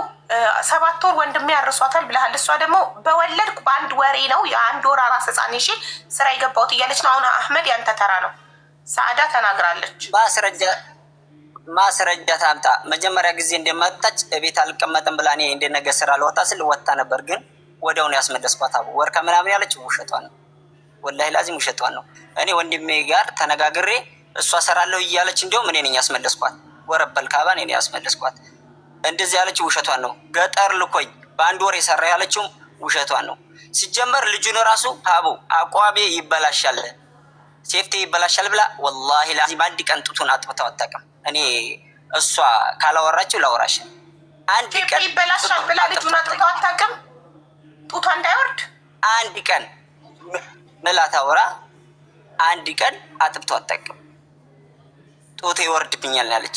7 ወር ወንድሜ ያርሷታል ብለሃል። እሷ ደግሞ በወለድኩ በአንድ ወሬ ነው የአንድ ወር አራስ ህፃን ይዤ ስራ የገባሁት እያለች ነው። አሁን አህመድ ያንተ ተራ ነው። ሳዕዳ ተናግራለች። ማስረጃ ታምጣ። መጀመሪያ ጊዜ እንደመጣች ቤት አልቀመጥም ብላ እኔ እንደነገ ስራ ልወጣ ስል ወጣ ነበር፣ ግን ወዲያውኑ ያስመለስኳት። አቡ ወር ከምናምን ያለችው ውሸቷን ነው። ወላሂ ላዚም ውሸቷን ነው። እኔ ወንድሜ ጋር ተነጋግሬ እሷ ሰራለሁ እያለች እንዲሁም እኔ ነኝ ያስመለስኳት። ወረበል ካባ እኔ ነኝ ያስመለስኳት። እንደዚህ ያለችው ውሸቷን ነው። ገጠር ልኮኝ በአንድ ወር የሰራ ያለችው ውሸቷን ነው። ሲጀመር ልጁን ራሱ አቡ አቋቤ ይበላሻል ሴፍቲ ይበላሻል ብላ ወላሂ ላዚም አንድ ቀን ጡቱን አጥብተው አታውቅም። እኔ እሷ ካላወራችው ላወራሽ አንድ ቀን ይበላሻል ብላ ልጁን አጥብተው አታውቅም። ጡቷ እንዳይወርድ አንድ ቀን ምላት አውራ አንድ ቀን አጥብተው አታውቅም። ጡቴ ይወርድብኛል ያለች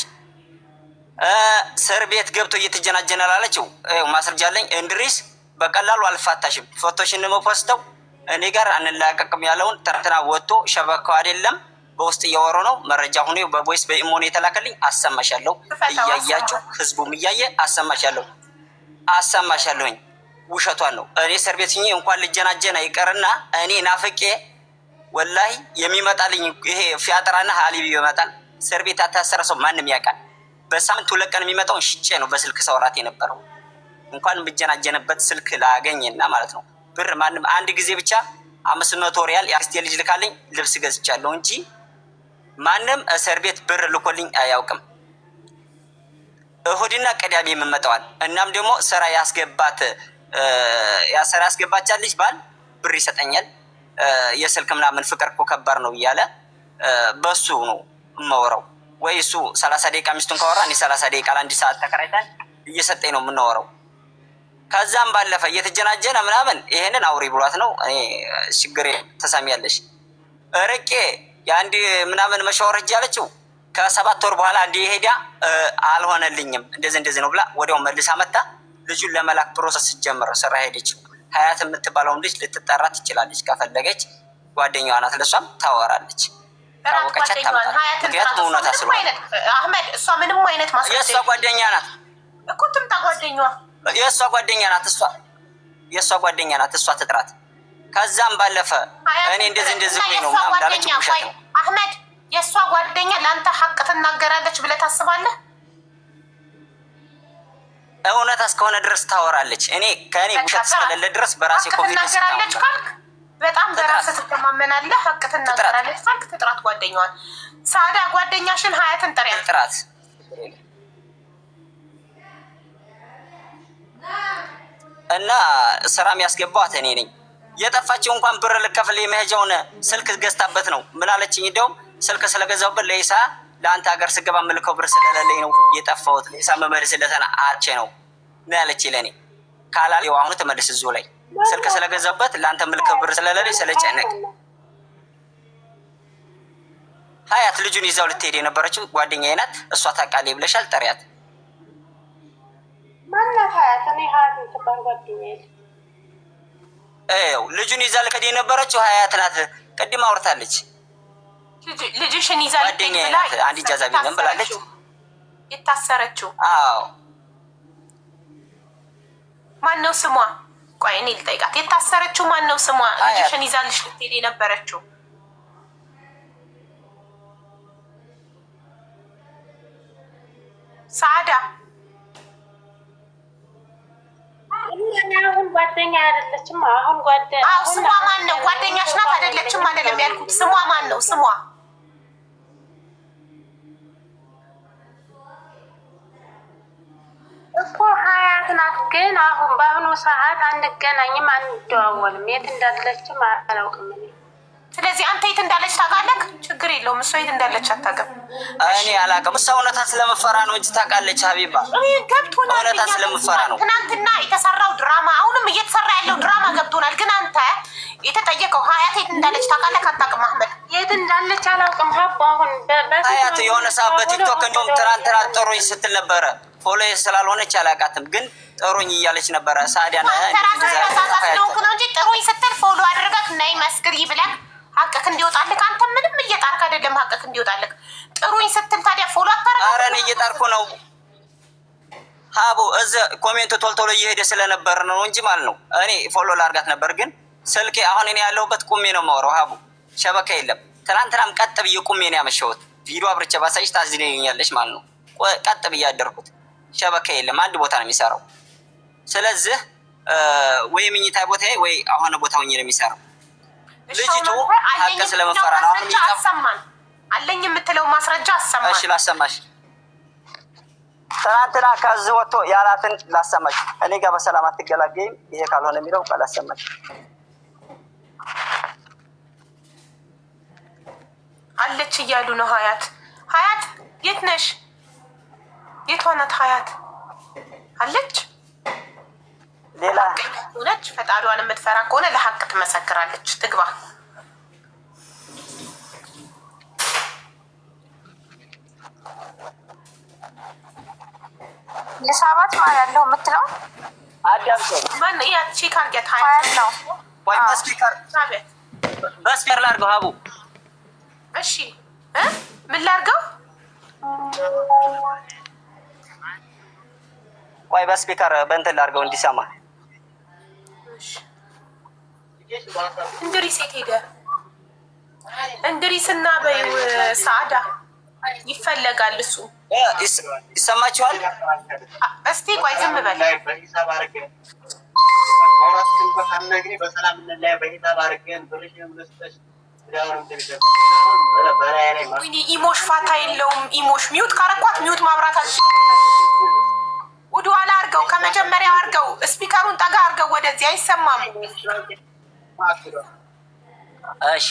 እስር ቤት ገብቶ እየተጀናጀነ ላለችው ማስረጃ አለኝ። እንድሪስ በቀላሉ አልፋታሽም፣ ፎቶሽን መፖስተው እኔ ጋር አንላቀቅም ያለውን ተርትና ወጥቶ ሸበካው አይደለም በውስጥ እያወሩ ነው። መረጃ ሁኔ በቮይስ በኢሞን የተላከልኝ አሰማሻለሁ። እያያችሁ ህዝቡም እያየ አሰማሻለሁኝ። ውሸቷን ነው። እኔ እስር ቤት እንኳን ልጀናጀና ይቀርና እኔ ናፍቄ ወላሂ የሚመጣልኝ ይሄ ፊያጥራና ሀሊብ ይመጣል። እስር ቤት አታሰረ ሰው ማንም ያውቃል። በሳምንት 2 ቀን የሚመጣውን ሽጬ ነው በስልክ ሰውራት የነበረው። እንኳን ብጀናጀንበት ስልክ ላገኝና ማለት ነው። ብር ማንም አንድ ጊዜ ብቻ 500 ሪያል የአክስቴ ልጅ ልካልኝ ልብስ ገዝቻለሁ እንጂ ማንም እስር ቤት ብር ልኮልኝ አያውቅም። እሁድና ቅዳሜ የምመጣዋል። እናም ደግሞ ስራ ያስገባቻለች ባል ብር ይሰጠኛል። የስልክ ምናምን ፍቅር እኮ ከባድ ነው እያለ በሱ ነው የማወራው። ወይ እሱ 30 ደቂቃ ሚስቱን ካወራ እኔ 30 ደቂቃ ለአንድ ሰዓት ተከራይተን እየሰጠኝ ነው የምናወራው። ከዛም ባለፈ እየተጀናጀነ ምናምን ይሄንን አውሪ ብሏት ነው። እኔ ችግሬ ተሰሚያለሽ ርቄ የአንድ ምናምን መሻወር ሂጅ ያለችው ከ7 ወር በኋላ አንዴ ሄዳ አልሆነልኝም እንደዚህ ነው ብላ ወዲያው መልሳ መጣ። ልጁን ለመላክ ፕሮሰስ ጀምር ስራ ሄደች። ሀያት የምትባለውን ልጅ ልትጠራ ትችላለች ከፈለገች። ጓደኛዋ ናት፣ ለሷም ታወራለች። ታወቀቻት ታምጣለች። ምክንያቱም እውነታ ስለሆነ አህመድ እሷ ምንም አይነት ማስረጃ የእሷ ጓደኛ ናት እኮ ትምጣ። ጓደኛዋ የእሷ ጓደኛ ናት። እሷ ትጥራት። ከዛም ባለፈ እኔ እንደዚህ ነው ምናምን ላለች ውሸት ነው። አህመድ የእሷ ጓደኛ ለአንተ ሀቅ ትናገራለች ብለህ ታስባለህ? እውነት እስከሆነ ድረስ ታወራለች። እኔ ከእኔ ውሸት እስከሌለ ድረስ በራሴ ኮንፊደንስ ትናገራለች ካልክ በጣም በራስህ ትተማመናለህ። ሀቅ ትናገራለች ካልክ ትጥራት ጓደኛዋን። ሳዳ ጓደኛሽን ሀያትን ጥራት። እና ስራ የሚያስገባት እኔ ነኝ። የጠፋችው እንኳን ብር ልከፍል የመሄጃውን ስልክ ገዝታበት ነው። ምን አለችኝ? እንደውም ስልክ ስለገዛሁበት ለኢሳ ለአንተ ሀገር ስገባ ምልከው ብር ስለሌለኝ ነው የጠፋሁት። ለኢሳ መመልስለትና አቼ ነው ያለች ለኔ። ካላል ያው አሁን ተመልስ እዚሁ ላይ ስልክ ስለገዛበት ለአንተ ምልከው ብር ስለሌለኝ ስለጨነቅ ሀያት ልጁን ይዛው ልትሄድ የነበረችው ጓደኛዬ ናት። እሷ ታውቃለች ብለሻል። ጠሪያት። ማናት ሀያት? እኔ ሀያት የምትባል ጓደኛዬ ልጁን ይዛ ልከድ የነበረችው ሀያት ናት። ቅድም አውርታለች። ልጅሽን ይዛ ጓደኛዬ ናት። አንድ ኢጃዛ ቢለም ብላለች የታሰረችው። አዎ ማነው ስሟ? ቆይ እኔ ልጠይቃት። የታሰረችው ማነው ስሟ? ልጅሽን ይዛልሽ ልትሄድ የነበረችው ሳዳ። አሁን ጓደኛ አይደለችም። አሁን ስሟ ማን ነው? ጓደኛሽ ናት አይደለችም? አይደለም ያልኩት ስሟ ማን ነው? ስሟ እኮ ሀያት ናት። ግን አሁን በአሁኑ ሰዓት አንገናኝም፣ አንደዋወልም። የት እንዳለችም አላውቅም እኔ። ስለዚህ አንተ የት እንዳለች ታውቃለህ? ችግር የለውም። እሷ የት እንዳለች አታውቅም። እኔ አላውቅም። እሷ እውነታን ስለምፈራ ነው እንጂ ታውቃለች። ሀቢባ ገብቶናል። እውነታን ስለምፈራ ነው። ትናንትና የተሰራው ድራማ አሁንም እየተሰራ ያለው ድራማ ገብቶናል። ግን አንተ የተጠየቀው ሀያት የት እንዳለች ታውቃለህ? አታውቅም። አህመድ የት እንዳለች አላውቅም። ሀቡ አሁን ሀያት የሆነ ሰዓት በቲክቶክ እንደውም ትናንትና ጥሩኝ ስትል ነበረ። ፎሎ ስላልሆነች አላውቃትም፣ ግን ጥሩኝ እያለች ነበረ። ሳዲያ ነው እንጂ ጥሩኝ ስትል ፎሎ አድርገህ ነይ መስክሪ ብለህ ሀቅክ እንዲወጣልህ። አንተ ምንም እየጣርክ አይደለም ሀቅክ እንዲወጣልህ። ጥሩኝ ስትል ታዲያ ፎሎ አታረጋግጥ። ኧረ እኔ እየጣርኩ ነው ሀቡ። እዚህ ኮሜንት ቶሎ እየሄደ ስለነበር ነው እንጂ ማለት ነው። እኔ ፎሎ ላርጋት ነበር፣ ግን ስልኬ አሁን እኔ ያለሁበት ቁሜ ነው የማወራው ሀቡ። ሸበካ የለም። ትናንትናም ቀጥ ብዬ ቁሜ ነው ያመሸሁት። ቪዲዮ አብርቼ ባሳይሽ ታዝኛለሽ ማለት ነው። ቀጥ ብዬ ያደርኩት ሸበካ የለም። አንድ ቦታ ነው የሚሰራው። ስለዚህ ወይ ምኝታ ቦታ ወይ አሁን ቦታ ሆኜ ነው የሚሰራው። ልጅቱ ሀቅ ስለመፈራ ነው። አሁን አሰማን አለኝ የምትለው ማስረጃ አሰማን። እሺ ላሰማሽ። ትናንትና ከዚህ ወጥቶ ያላትን ላሰማሽ። እኔ ጋር በሰላም አትገላገይም ይሄ ካልሆነ የሚለው ቃል ላሰማሽ። አለች እያሉ ነው። ሀያት የት ነሽ? የት ሆናት? ሀያት አለች። ሌላ ሆነች። ፈጣሪዋን የምትፈራ ከሆነ ለሀቅ ትመሰክራለች። ትግባ። የሳባት ማን ያለው የምትለው አዳም ሰው ማን ያ ቼክ አድርጊያት። ሀያት ነው ወይ በስፒከር ላድርገው ሀቡ። እሺ ምን ላድርገው? ወይ በስፒከር በእንትን ላድርገው እንዲሰማ። እንድሪስ የት ሄደ? እንድሪስና በይው ሰዓዳ ይፈለጋል። እሱ ይሰማችኋል? እስቲ ቆይ ዝም በል። ኢሞሽ ፋታ የለውም። ኢሞሽ ሚውት ካረኳት ሚውት ማብራት አልችልም። ወደ ኋላ አድርገው፣ ከመጀመሪያው አድርገው፣ ስፒከሩን ጠጋ አድርገው፣ ወደዚህ አይሰማም። እሺ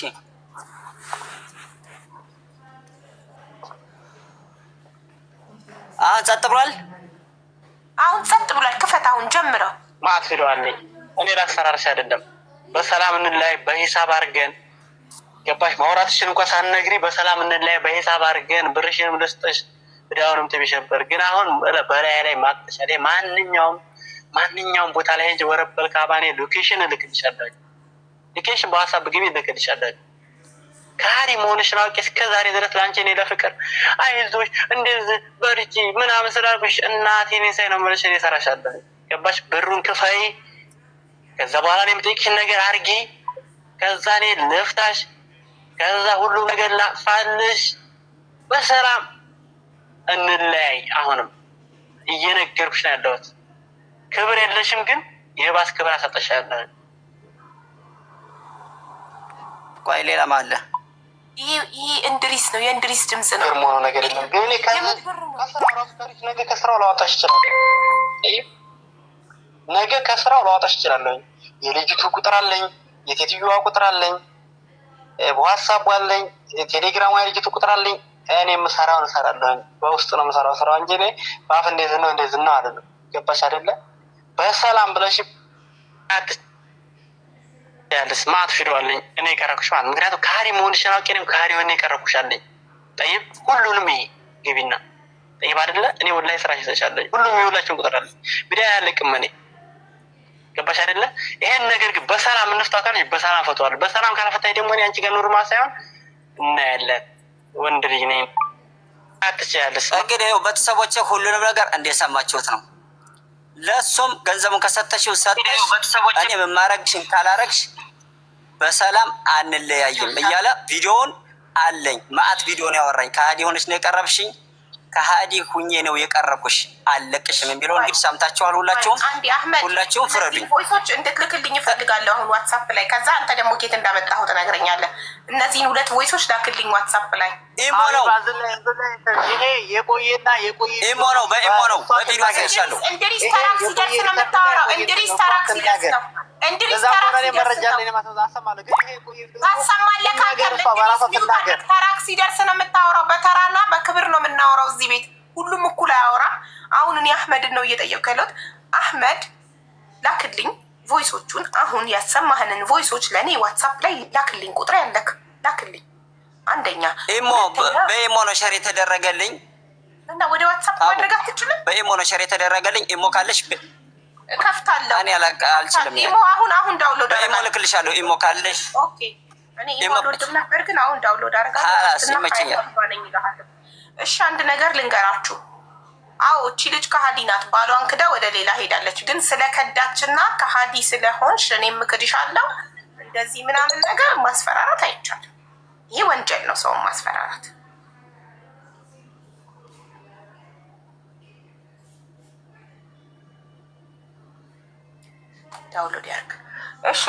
አሁን ጸጥ ብሏል። አሁን ጸጥ ብሏል። ክፈት። አሁን ጀምረው። ማት ሄደዋለኝ። እኔ ላስፈራርሽ አይደለም፣ በሰላም እንላይ በሂሳብ አድርገን ገባሽ? ማውራትሽን እንኳ ሳትነግሪ በሰላም እንላይ በሂሳብ አድርገን ብርሽንም ልስጥሽ እዳውንም ትብሽ ነበር። ግን አሁን በላይ ላይ ማጥሻለ ማንኛውም ቦታ ላይ እንጂ ወረበል ካባኔ ሎኬሽን እልክልሻለሁ። ሎኬሽን በሀሳብ ግቢ እልክልሻለሁ። ካሪ መሆንሽን አውቄ እስከ ዛሬ ድረስ ላንቺ እኔ ለፍቅር አይዞሽ እንደዚህ በርቺ ምናምን ስላልኩሽ እናቴን ሳይ ነው የምልሽ። እኔ እሰራሻለሁ። ገባሽ? ብሩን ክፈይ። ከዛ በኋላ እኔ የምጠይቅሽን ነገር አድርጊ። ከዛ እኔ ልፍታሽ። ከዛ ሁሉ ነገር ላጥፋልሽ። በሰላም እንለያይ። አሁንም እየነገርኩሽ ነው ያለሁት። ክብር የለሽም፣ ግን የባስ ክብር አሰጠሻለሁ። ቆይ ሌላም አለ። ይህ እንድሪስ ነው፣ የእንድሪስ ድምፅ ነው። ግርሞኖ ነገር የለም። ግን እኔ ነገ ከስራው ላወጣሽ ይችላለሁ። ነገ ከስራው ላወጣሽ ይችላለሁ። የልጅቱ ቁጥር አለኝ፣ የቴትዮዋ ቁጥር አለኝ፣ ዋትሳፕ አለኝ፣ ቴሌግራም የልጅቱ ቁጥር አለኝ። እኔ የምሰራውን እሰራለሁ። በውስጡ ነው የምሰራው ስራው እንጂ እኔ በአፍ እንደዚህ ነው እንደዚህ ነው አይደለም። ገባሽ አይደለ? በሰላም ብለሽ ያለስ ማት ፊደዋለኝ እኔ የቀረኩሽ ማለት ምክንያቱም ካሪ መሆንሽን አውቄ እኔም ካሪ ሆኜ የቀረኩሽ አለኝ። ጠይብ ሁሉንም ይሄ ግቢና ጠይብ አይደለ? እኔ ወላሂ ስራ ይሰሻለኝ። ሁሉም የሁላችሁን ቁጥር አለኝ። ቢዳ ያለቅም እኔ ገባሽ አይደለ? ይሄን ነገር ግን በሰላም እንፍታው ካለሽ በሰላም ፈተዋለሁ። በሰላም ካላፈታኝ ደግሞ እኔ አንቺ ጋር ኑርማ ሳይሆን እናያለን። ወንድ ልጅ ነኝ። አትችያለሽ። እንግዲህ ቤተሰቦቼ ሁሉንም ነገር እንደሰማችሁት ነው። ለእሱም ገንዘቡን ከሰጠሽው ሰጠሽ፣ እኔ የማረግሽን ካላረግሽ በሰላም አንለያይም እያለ ቪዲዮውን አለኝ። ማአት ቪዲዮን ያወራኝ። ከሀዲ ሆነች ነው የቀረብሽኝ፣ ከሀዲ ሁኜ ነው የቀረብኩሽ፣ አለቅሽም የሚለው እንግዲህ ሰምታችኋል። ሁላችሁም ፍረዱኝ። ቮይሶች እንድትልክልኝ ይፈልጋለሁ አሁን ዋትሳፕ ላይ። ከዛ አንተ ደግሞ ኬት እንዳመጣሁ ትነግረኛለህ። እነዚህን 2 ቮይሶች ላክልኝ ዋትሳፕ ላይ። ኢሞ ነው ይሄ የቆየና የቆየ ኢሞ ነው። በኢሞ ነው በቪዲዮ አሳይሻለሁ። እንድሪስ ተራክ ሲደርስ ነው የምታወራው። እንድሪስ ተራክ ሲደርስ ነው። እንድሪስ ተራክ ተራክ ሲደርስ ነው የምታወራው። በተራና በክብር ነው የምናወራው እዚህ ቤት። ሁሉም እኩል አያወራ። አሁን እኔ አህመድን ነው እየጠየቅኩ ያለሁት። አህመድ ላክልኝ ቮይሶቹን። አሁን ያሰማህንን ቮይሶች ለእኔ ዋትሳፕ ላይ ላክልኝ። ቁጥር ያለክ ላክልኝ። አንደኛ ኢሞ በኢሞ ነው ሸር የተደረገልኝ እና ወደ ዋትሳፕ ማድረግ አትችልም። በኢሞ ነው ሸር የተደረገልኝ። ኢሞ ካለሽ ከፍታለሁ። እኔ አልችልም። ኢሞ አሁን ዳውንሎድ በኢሞ ልክልሻለሁ። ኢሞ ካለሽ ኦኬ። እኔ ኢሞ አልወድም ነበር፣ ግን አሁን ዳውንሎድ አደርጋለሁ። ይመቸኛል። እሺ አንድ ነገር ልንገራችሁ። አዎ እቺ ልጅ ከሀዲ ናት። ባሏን ክዳ ወደ ሌላ ሄዳለች። ግን ስለ ከዳችና ከሀዲ ስለሆንሽ እኔም እክድሻለሁ እንደዚህ ምናምን ነገር ማስፈራራት አይቻልም። ይህ ወንጀል ነው፣ ሰውን ማስፈራራት። ዳውንሎድ ያርግ። እሺ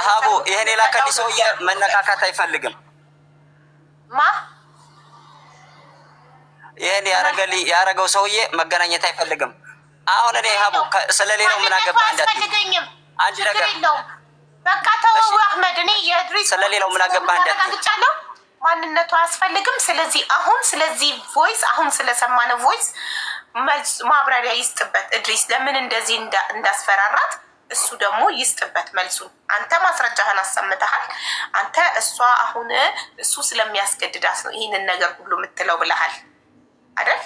ሀቡ ይሄን የላከልኝ ሰውዬ መነካካት አይፈልግም። ማ ይሄን ያረገው ሰውዬ መገናኘት አይፈልግም። አሁን እኔ ሀቡ ስለሌላው ምን አገባህ? አያስፈልገኝም። አንድ ነገር የለውም። በቃ ተወው አህመድ። እኔ የድሪስ ስለሌላው ምን አገባህ? እንዳትጫለው ማንነቱ አያስፈልግም። ስለዚህ ስለዚህ ቮይስ አሁን ስለሰማነ ቮይስ ማብራሪያ ይስጥበት እድሪስ፣ ለምን እንደዚህ እንዳስፈራራት እሱ ደግሞ ይስጥበት መልሱን። አንተ ማስረጃህን አሰምተሃል። አንተ እሷ አሁን እሱ ስለሚያስገድዳት ነው ይህንን ነገር ሁሉ የምትለው ብለሃል አይደል?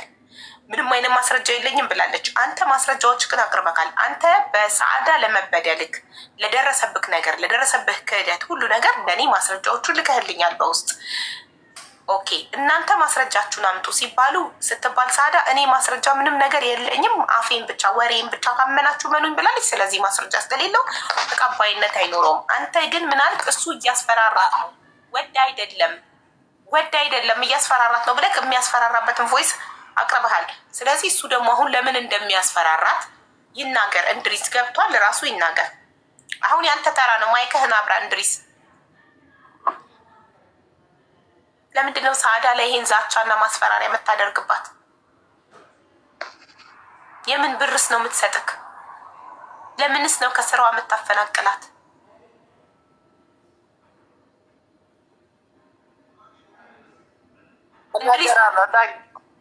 ምንም አይነት ማስረጃ የለኝም ብላለች። አንተ ማስረጃዎች ግን አቅርበካል። አንተ በሰዓዳ ለመበደልክ ለደረሰብክ ነገር ለደረሰብህ ክህደት ሁሉ ነገር ለእኔ ማስረጃዎቹ ልከህልኛል በውስጥ ኦኬ። እናንተ ማስረጃችሁን አምጡ ስትባል ሰዓዳ እኔ ማስረጃ ምንም ነገር የለኝም፣ አፌን ብቻ ወሬን ብቻ ካመናችሁ መኑኝ ብላለች። ስለዚህ ማስረጃ ስለሌለው ተቀባይነት አይኖረውም። አንተ ግን ምናልክ እሱ እያስፈራራት ነው፣ ወድ አይደለም እያስፈራራት ነው ብለህ የሚያስፈራራበትን ቮይስ አቅርበሃል። ስለዚህ እሱ ደግሞ አሁን ለምን እንደሚያስፈራራት ይናገር። እንድሪስ ገብቷል፣ ራሱ ይናገር። አሁን ያንተ ተራ ነው። ማይክህን አብራ እንድሪስ። ለምንድነው ሰዓዳ ላይ ይሄን ዛቻና ማስፈራሪያ የምታደርግባት? የምን ብርስ ነው የምትሰጥክ? ለምንስ ነው ከስራዋ የምታፈናቅላት?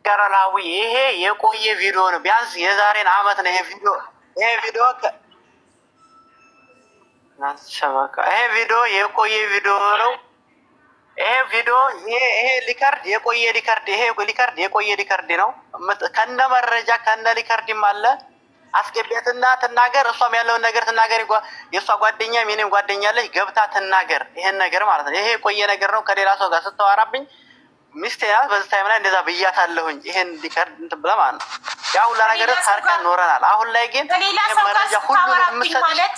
ገራላዊ ይሄ የቆየ ቪዲዮ ነው። ቢያንስ የዛሬን አመት ነው ይሄ ቪዲዮ ይሄ ቪዲዮ የቆየ ቪዲዮ ነው። ይሄ ሊከርድ የቆየ ሊከርድ ነው። ከነ መረጃ ከነ ሊከርድም አለ። አስገቢያትና ትናገር። እሷም ያለውን ነገር ትናገር። የእሷ ጓደኛም የኔም ጓደኛ አለች። ገብታ ትናገር ይሄን ነገር ማለት ነው። ይሄ የቆየ ነገር ነው። ከሌላ ሰው ጋር ስታወራብኝ ሚስቴ ናት በዚህ ታይም ላይ እንደዛ ብያታለሁኝ። ይሄን ሊከርድ እንትን ብለህ ማለት ነው። ያ ሁላ ነገር ታርቀን ኖረናል። አሁን ላይ ግን መረጃ ሁሉንም የምትሰጥ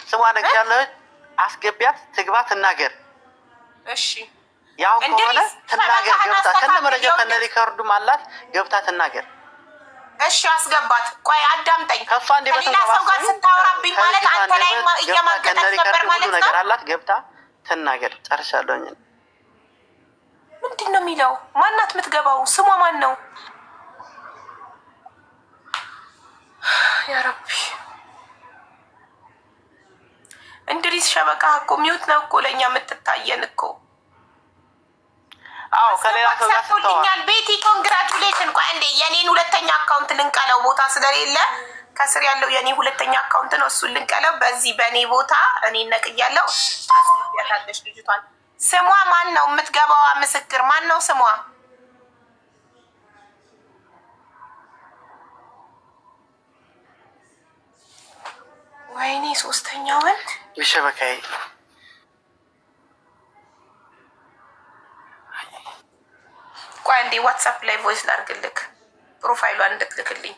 ስሟ ነገር ያለች አስገቢያት፣ ትግባ፣ ትናገር። እሺ ያው ከሆነ ትናገር። ገብታ ከነ መረጃ ከነ ሪከርዱም አላት። ገብታ ትናገር። እሺ አስገባት። ቆይ አዳምጠኝ። ከሷ እንደ ከሌላ ሰው ጋር ስታወራብኝ ማለት አንተ ላይ እየማገጠች ነበር ማለት ነው። ነገር አላት። ገብታ ትናገር። ጨርሻለሁኝ። ምንድን ነው የሚለው? ማናት የምትገባው? ስሟ ማን ነው? ያ ረቢ እንድሪስ ሸበቃ እኮ ሚውት ነው እኮ ለእኛ የምትታየን እኮ። አዎ ከሌላ ሰው ጋር ሰጥቶልኛል። ቤቲ ኮንግራቹሌሽን። ቆይ እንዴ የኔን ሁለተኛ አካውንት ልንቀለው ቦታ ስለሌለ ከስር ያለው የኔ ሁለተኛ አካውንት ነው። እሱን ልንቀለው በዚህ በእኔ ቦታ እኔ ነቅያለው። አስገቢያታለሽ ልጅቷን። ስሟ ማን ነው? የምትገባዋ ምስክር ማን ነው ስሟ? ወይኔ ሶስተኛ ወንድ ይሸበካይ። ቆይ አንዴ ዋትሳፕ ላይ ቮይስ ላድርግልክ ፕሮፋይሏን እንድትልክልኝ።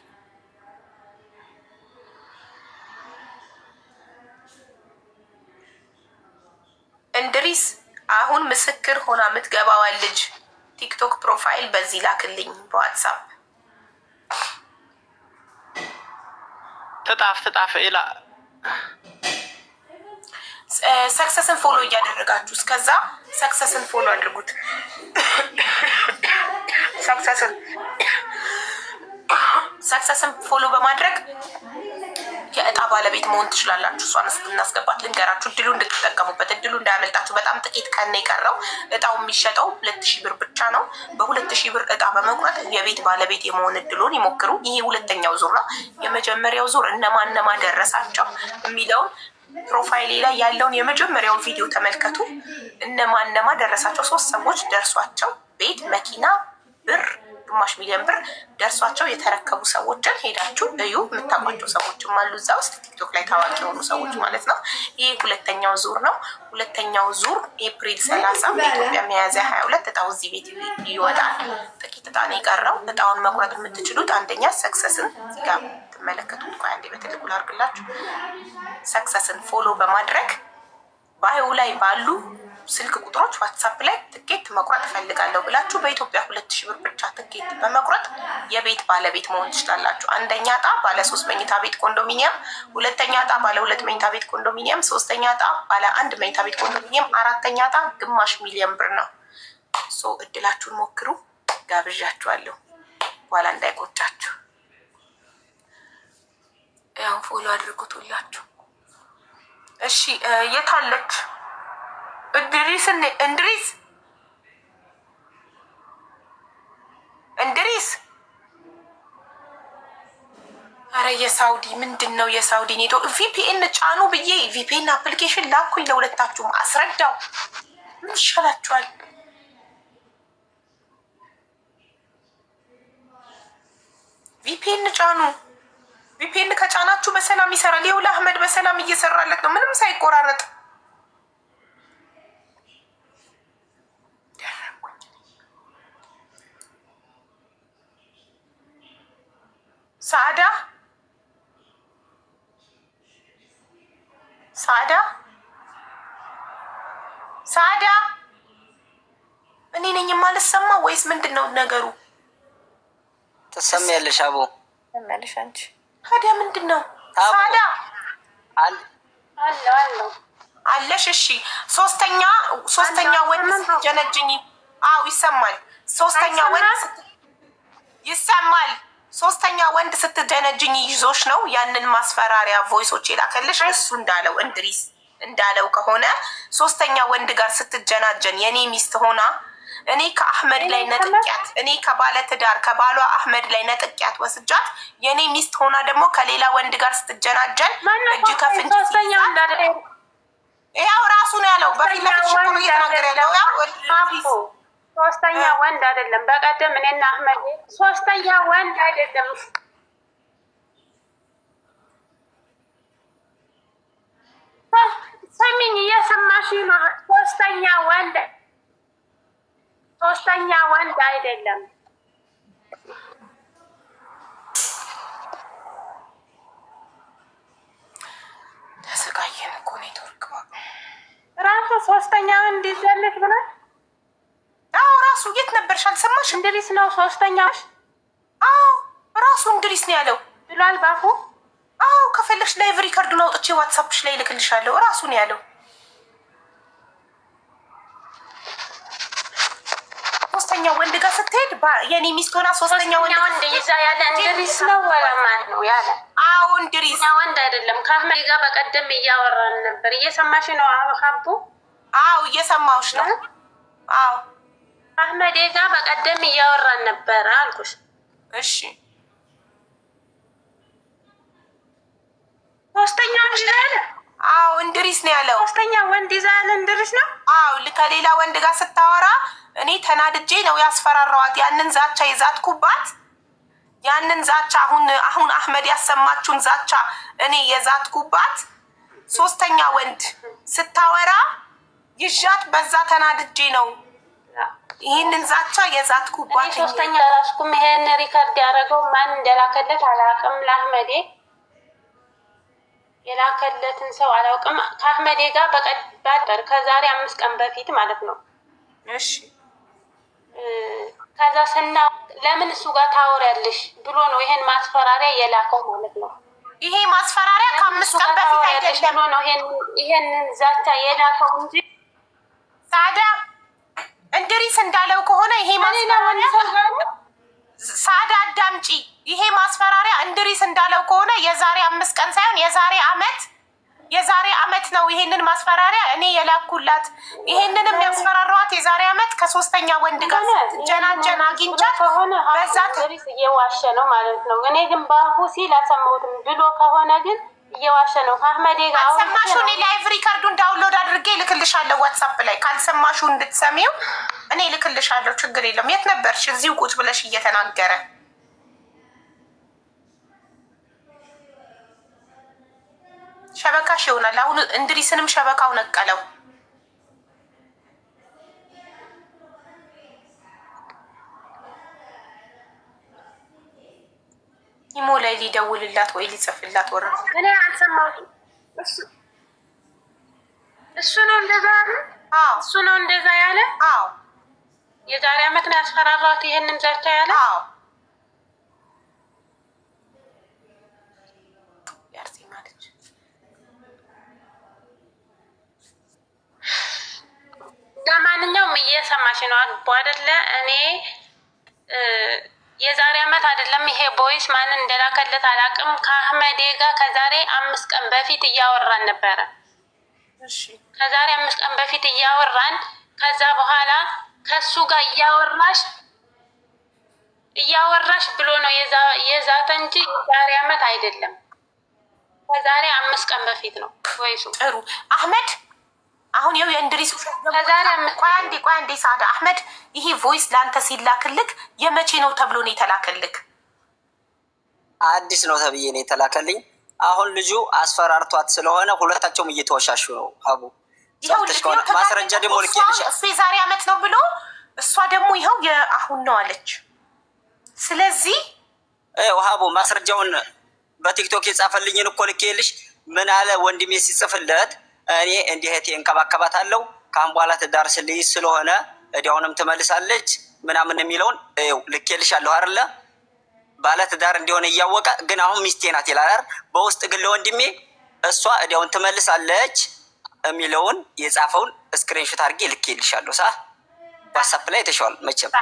እንድሪስ አሁን ምስክር ሆና የምትገባዋን ልጅ ቲክቶክ ፕሮፋይል በዚህ ላክልኝ በዋትሳፕ። ትጣፍ ኢላ ሰክሰስን ፎሎ እያደረጋችሁ እስከዛ ሰክሰስን ፎሎ አድርጉት። ሰክሰስን ፎሎ በማድረግ የእጣ ባለቤት መሆን ትችላላችሁ። እሷን እናስገባት። ልንገራችሁ እድሉ እንድትጠቀሙበት፣ እድሉ እንዳያመልጣችሁ። በጣም ጥቂት ቀን የቀረው። እጣው የሚሸጠው 2000 ብር ብቻ ነው። በ2000 ብር እጣ በመቁረጥ የቤት ባለቤት የመሆን እድሉን ይሞክሩ። ይሄ ሁለተኛው ዙር ነው። የመጀመሪያው ዙር እነማ ደረሳቸው የሚለውን ፕሮፋይሌ ላይ ያለውን የመጀመሪያውን ቪዲዮ ተመልከቱ። እነማ ደረሳቸው። 3 ሰዎች ደርሷቸው ቤት፣ መኪና፣ ብር፣ ግማሽ ሚሊዮን ብር ደርሷቸው የተረከቡ ሰዎችን ሄዳችሁ እዩ። የምታውቋቸው ሰዎችም አሉ እዛ ውስጥ ቲክቶክ ላይ ታዋቂ የሆኑ ሰዎች ማለት ነው። ይህ ሁለተኛው ዙር ነው። ሁለተኛው ዙር ኤፕሪል 30 በኢትዮጵያ ሚያዝያ 22 እጣው እዚህ ቤት ይወጣል። ጥቂት እጣ ነው የቀረው። እጣውን መቁረጥ የምትችሉት አንደኛ ሰክሰስን ጋር ትመለከቱት። ቆይ አንዴ በትልቁ ላድርግላችሁ። ሰክሰስን ፎሎ በማድረግ ባዮ ላይ ባሉ ስልክ ቁጥሮች ዋትሳፕ ላይ ትኬት መቁረጥ እፈልጋለሁ ብላችሁ በኢትዮጵያ 2000 ብር ብቻ ትኬት በመቁረጥ የቤት ባለቤት መሆን ትችላላችሁ። አንደኛ እጣ ባለ 3 መኝታ ቤት ኮንዶሚኒየም፣ ሁለተኛ እጣ ባለ 2 መኝታ ቤት ኮንዶሚኒየም፣ ሶስተኛ እጣ ባለ 1 መኝታ ቤት ኮንዶሚኒየም፣ አራተኛ እጣ ግማሽ ሚሊዮን ብር ነው። እድላችሁን ሞክሩ። ጋብዣችኋለሁ። በኋላ እንዳይቆጫችሁ። ያው ፎሎ አድርጉት ሁላችሁ። እሺ የታለች እንድሪስ? አረ የሳውዲ ምንድን ነው የሳውዲ ኔቶ ቪፒኤን ጫኑ ብዬ ቪፒኤን አፕሊኬሽን ላኩኝ። ለሁለታችሁም አስረዳው። ምን ይሻላችኋል? ቪፒኤን ጫኑ። ቪፒኤን ከጫናችሁ በሰላም ይሰራል። ይኸውልህ አህመድ በሰላም እየሰራለት ነው፣ ምንም ሳይቆራረጥ። ሳዳ እኔ ነኝ የማልሰማ ወይስ ምንድን ነው ነገሩ? ትሰሚያለሽ? አቦ ትሰሚያለሽ አንቺ። ታዲያ ምንድን ነው ሳዳ? አለሽ? እሺ ሶስተኛ ወንድ ጀነጅኝ። አዎ ይሰማል። ሶስተኛ ወንድ ይሰማል። ሶስተኛ ወንድ ስትጀነጅኝ ይዞሽ ነው ያንን ማስፈራሪያ ቮይሶች የላከልሽ። እሱ እንዳለው እንድሪስ እንዳለው ከሆነ ሶስተኛ ወንድ ጋር ስትጀናጀን የኔ ሚስት ሆና እኔ ከአህመድ ላይ ነጥቂያት እኔ ከባለ ትዳር ከባሏ አህመድ ላይ ነጥቂያት ወስጃት የኔ ሚስት ሆና ደግሞ ከሌላ ወንድ ጋር ስትጀናጀን እጅ ከፍንጅ ያው ራሱ ነው ያለው። በፊት ለፊት ሽኩር እየተናገረ ያለው ያው ሶስተኛ ወንድ አይደለም። በቀደም እኔና አህመድ ሶስተኛ ወንድ አይደለም። ሰሚኝ እየሰማሽ ነው። ሶስተኛ ወንድ አይደለም። ተሰቃየን እኮ ኔትወርክ ራሱ ሶስተኛ ወንድ ይዘልት ብሏል። አዎ ራሱ የት ነበርሽ? አልሰማሽ? እንድሪስ ነው ሶስተኛሽ? አዎ ራሱ እንድሪስ ነው ያለው ብሏል ባፉ። አዎ ከፈለሽ ላይቭ ሪከርዱን አውጥቼ ዋትሳፕሽ ላይ ልክልሻለሁ። ራሱ ነው ያለው። ሶስተኛ ወንድ ጋር ስትሄድ የኔ ሚስት ሆና ሶስተኛ ወንድ ይዛ ያለ እንድሪስ ነው ወላ ማን ነው ያለ? አዎ እንድሪስ ወንድ አይደለም። ከአህመድ ጋር በቀደም እያወራን ነበር። እየሰማሽ ነው ሀቡ? አዎ እየሰማሁሽ ነው። አዎ አህመድ ጋር በቀደም እያወራን ነበር አልኩሽ። እሺ ሶስተኛ ወንድ ያለ? አዎ እንድሪስ ነው ያለው። ሶስተኛ ወንድ ይዛ ያለ እንድሪስ ነው? አዎ ከሌላ ወንድ ጋር ስታወራ እኔ ተናድጄ ነው ያስፈራራዋት። ያንን ዛቻ የዛትኩባት ያንን ዛቻ አሁን አህመድ ያሰማችሁን ዛቻ እኔ የዛትኩባት ሶስተኛ ወንድ ስታወራ ይዣት በዛ ተናድጄ ነው ይህንን ዛቻ የዛትኩባት። ሶስተኛ ራስኩም ይሄን ሪከርድ ያደረገው ማን እንደላከለት አላውቅም። ለአህመዴ የላከለትን ሰው አላውቅም። ከአህመዴ ጋር በቀደም ከዛሬ 5 ቀን በፊት ማለት ነው። እሺ ከዛ ለምን እሱ ጋር ታወሪያለሽ ብሎ ነው ይሄን ማስፈራሪያ የላከው ማለት ነው። ይሄ ማስፈራሪያ ከ5 ቀን በፊት አይደለም ነው ይሄንን ዛቻ የላከው እንጂ ሳዳ እንድሪስ እንዳለው ከሆነ ይሄ ማስፈራሪያ ሳዳ አዳምጪ። ይሄ ማስፈራሪያ እንድሪስ እንዳለው ከሆነ የዛሬ 5 ቀን ሳይሆን የዛሬ አመት ነው ይሄንን ማስፈራሪያ እኔ የላኩላት። ይሄንንም ያስፈራራዋት የዛሬ አመት ከሶስተኛ ወንድ ጋር ጀናጀና አግኝቻት በዛ እንድሪስ እየዋሸ ነው ማለት ነው። እኔ ግን ባፉ ሲል አልሰማሁትም ብሎ ከሆነ ግን እየዋሸ ነው። ከአህመዴ ጋር አልሰማሽው? እኔ ላይቭ ሪከርዱን ዳውንሎድ አድርጌ ልክልሻለሁ ዋትሳፕ ላይ። ካልሰማሽው እንድትሰሚው እኔ ልክልሻለሁ። ችግር የለም። የት ነበርሽ? እዚሁ ቁጭ ብለሽ እየተናገረ ሸበካሽ ይሆናል። አሁን እንድሪስንም ሸበካው ነቀለው። ኢሞ ላይ ሊደውልላት ወይ ሊጽፍላት ወረ እኔ አልሰማሁትም። እሱ ነው እንደዛ ያለ? አዎ እሱ ነው እንደዛ ያለ? አዎ የዛሬ አመት ነው ያስፈራራት ይሄንን ዛቻ ያለ? አዎ ለማንኛውም እየሰማሽ ነው አልቦ አይደለ? እኔ የዛሬ አመት አይደለም ይሄ ቦይስ ማንን እንደላከለት አላውቅም። ከአህመዴ ጋር ከዛሬ 5 ቀን በፊት እያወራን ነበረ። እሺ ከዛሬ 5 ቀን በፊት እያወራን ከዛ በኋላ ከሱ ጋር እያወራሽ ብሎ ነው የዛተ እንጂ የዛሬ አመት አይደለም። ከዛሬ 5 ቀን በፊት ነው ወይሱ። ጥሩ አህመድ አሁን ያው የእንድሪስ ቆይ አንዴ ሳዳ አህመድ ይሄ ቮይስ ለአንተ ሲላክልክ የመቼ ነው ተብሎ ነው የተላከልክ? አዲስ ነው ተብዬ ነው የተላከልኝ። አሁን ልጁ አስፈራርቷት ስለሆነ ሁለታቸውም እየተወሻሹ ነው። ሀቡ ማስረጃ ደግሞ ልኬልሽ እሱ የዛሬ አመት ነው ብሎ እሷ ደግሞ ይኸው የአሁን ነው አለች። ስለዚህ ሀቡ ማስረጃውን በቲክቶክ የጻፈልኝን እኮ ልኬልሽ ምን አለ ወንድሜ ሲጽፍለት እኔ እንዲህ እህቴ እንከባከባታለሁ ካሁን በኋላ ትዳር ስልይዝ ስለሆነ እዲያውንም ትመልሳለች ምናምን የሚለውን ልኬልሻለሁ አይደለ? ባለ ትዳር እንዲሆነ እያወቀ ግን አሁን ሚስቴ ናት ይላል። በውስጥ ግን ለወንድሜ እሷ እዲያውን ትመልሳለች የሚለውን የጻፈውን ስክሪንሾት አድርጌ ልኬልሻለሁ። ዋትስአፕ ላይ ተሻል መቼም።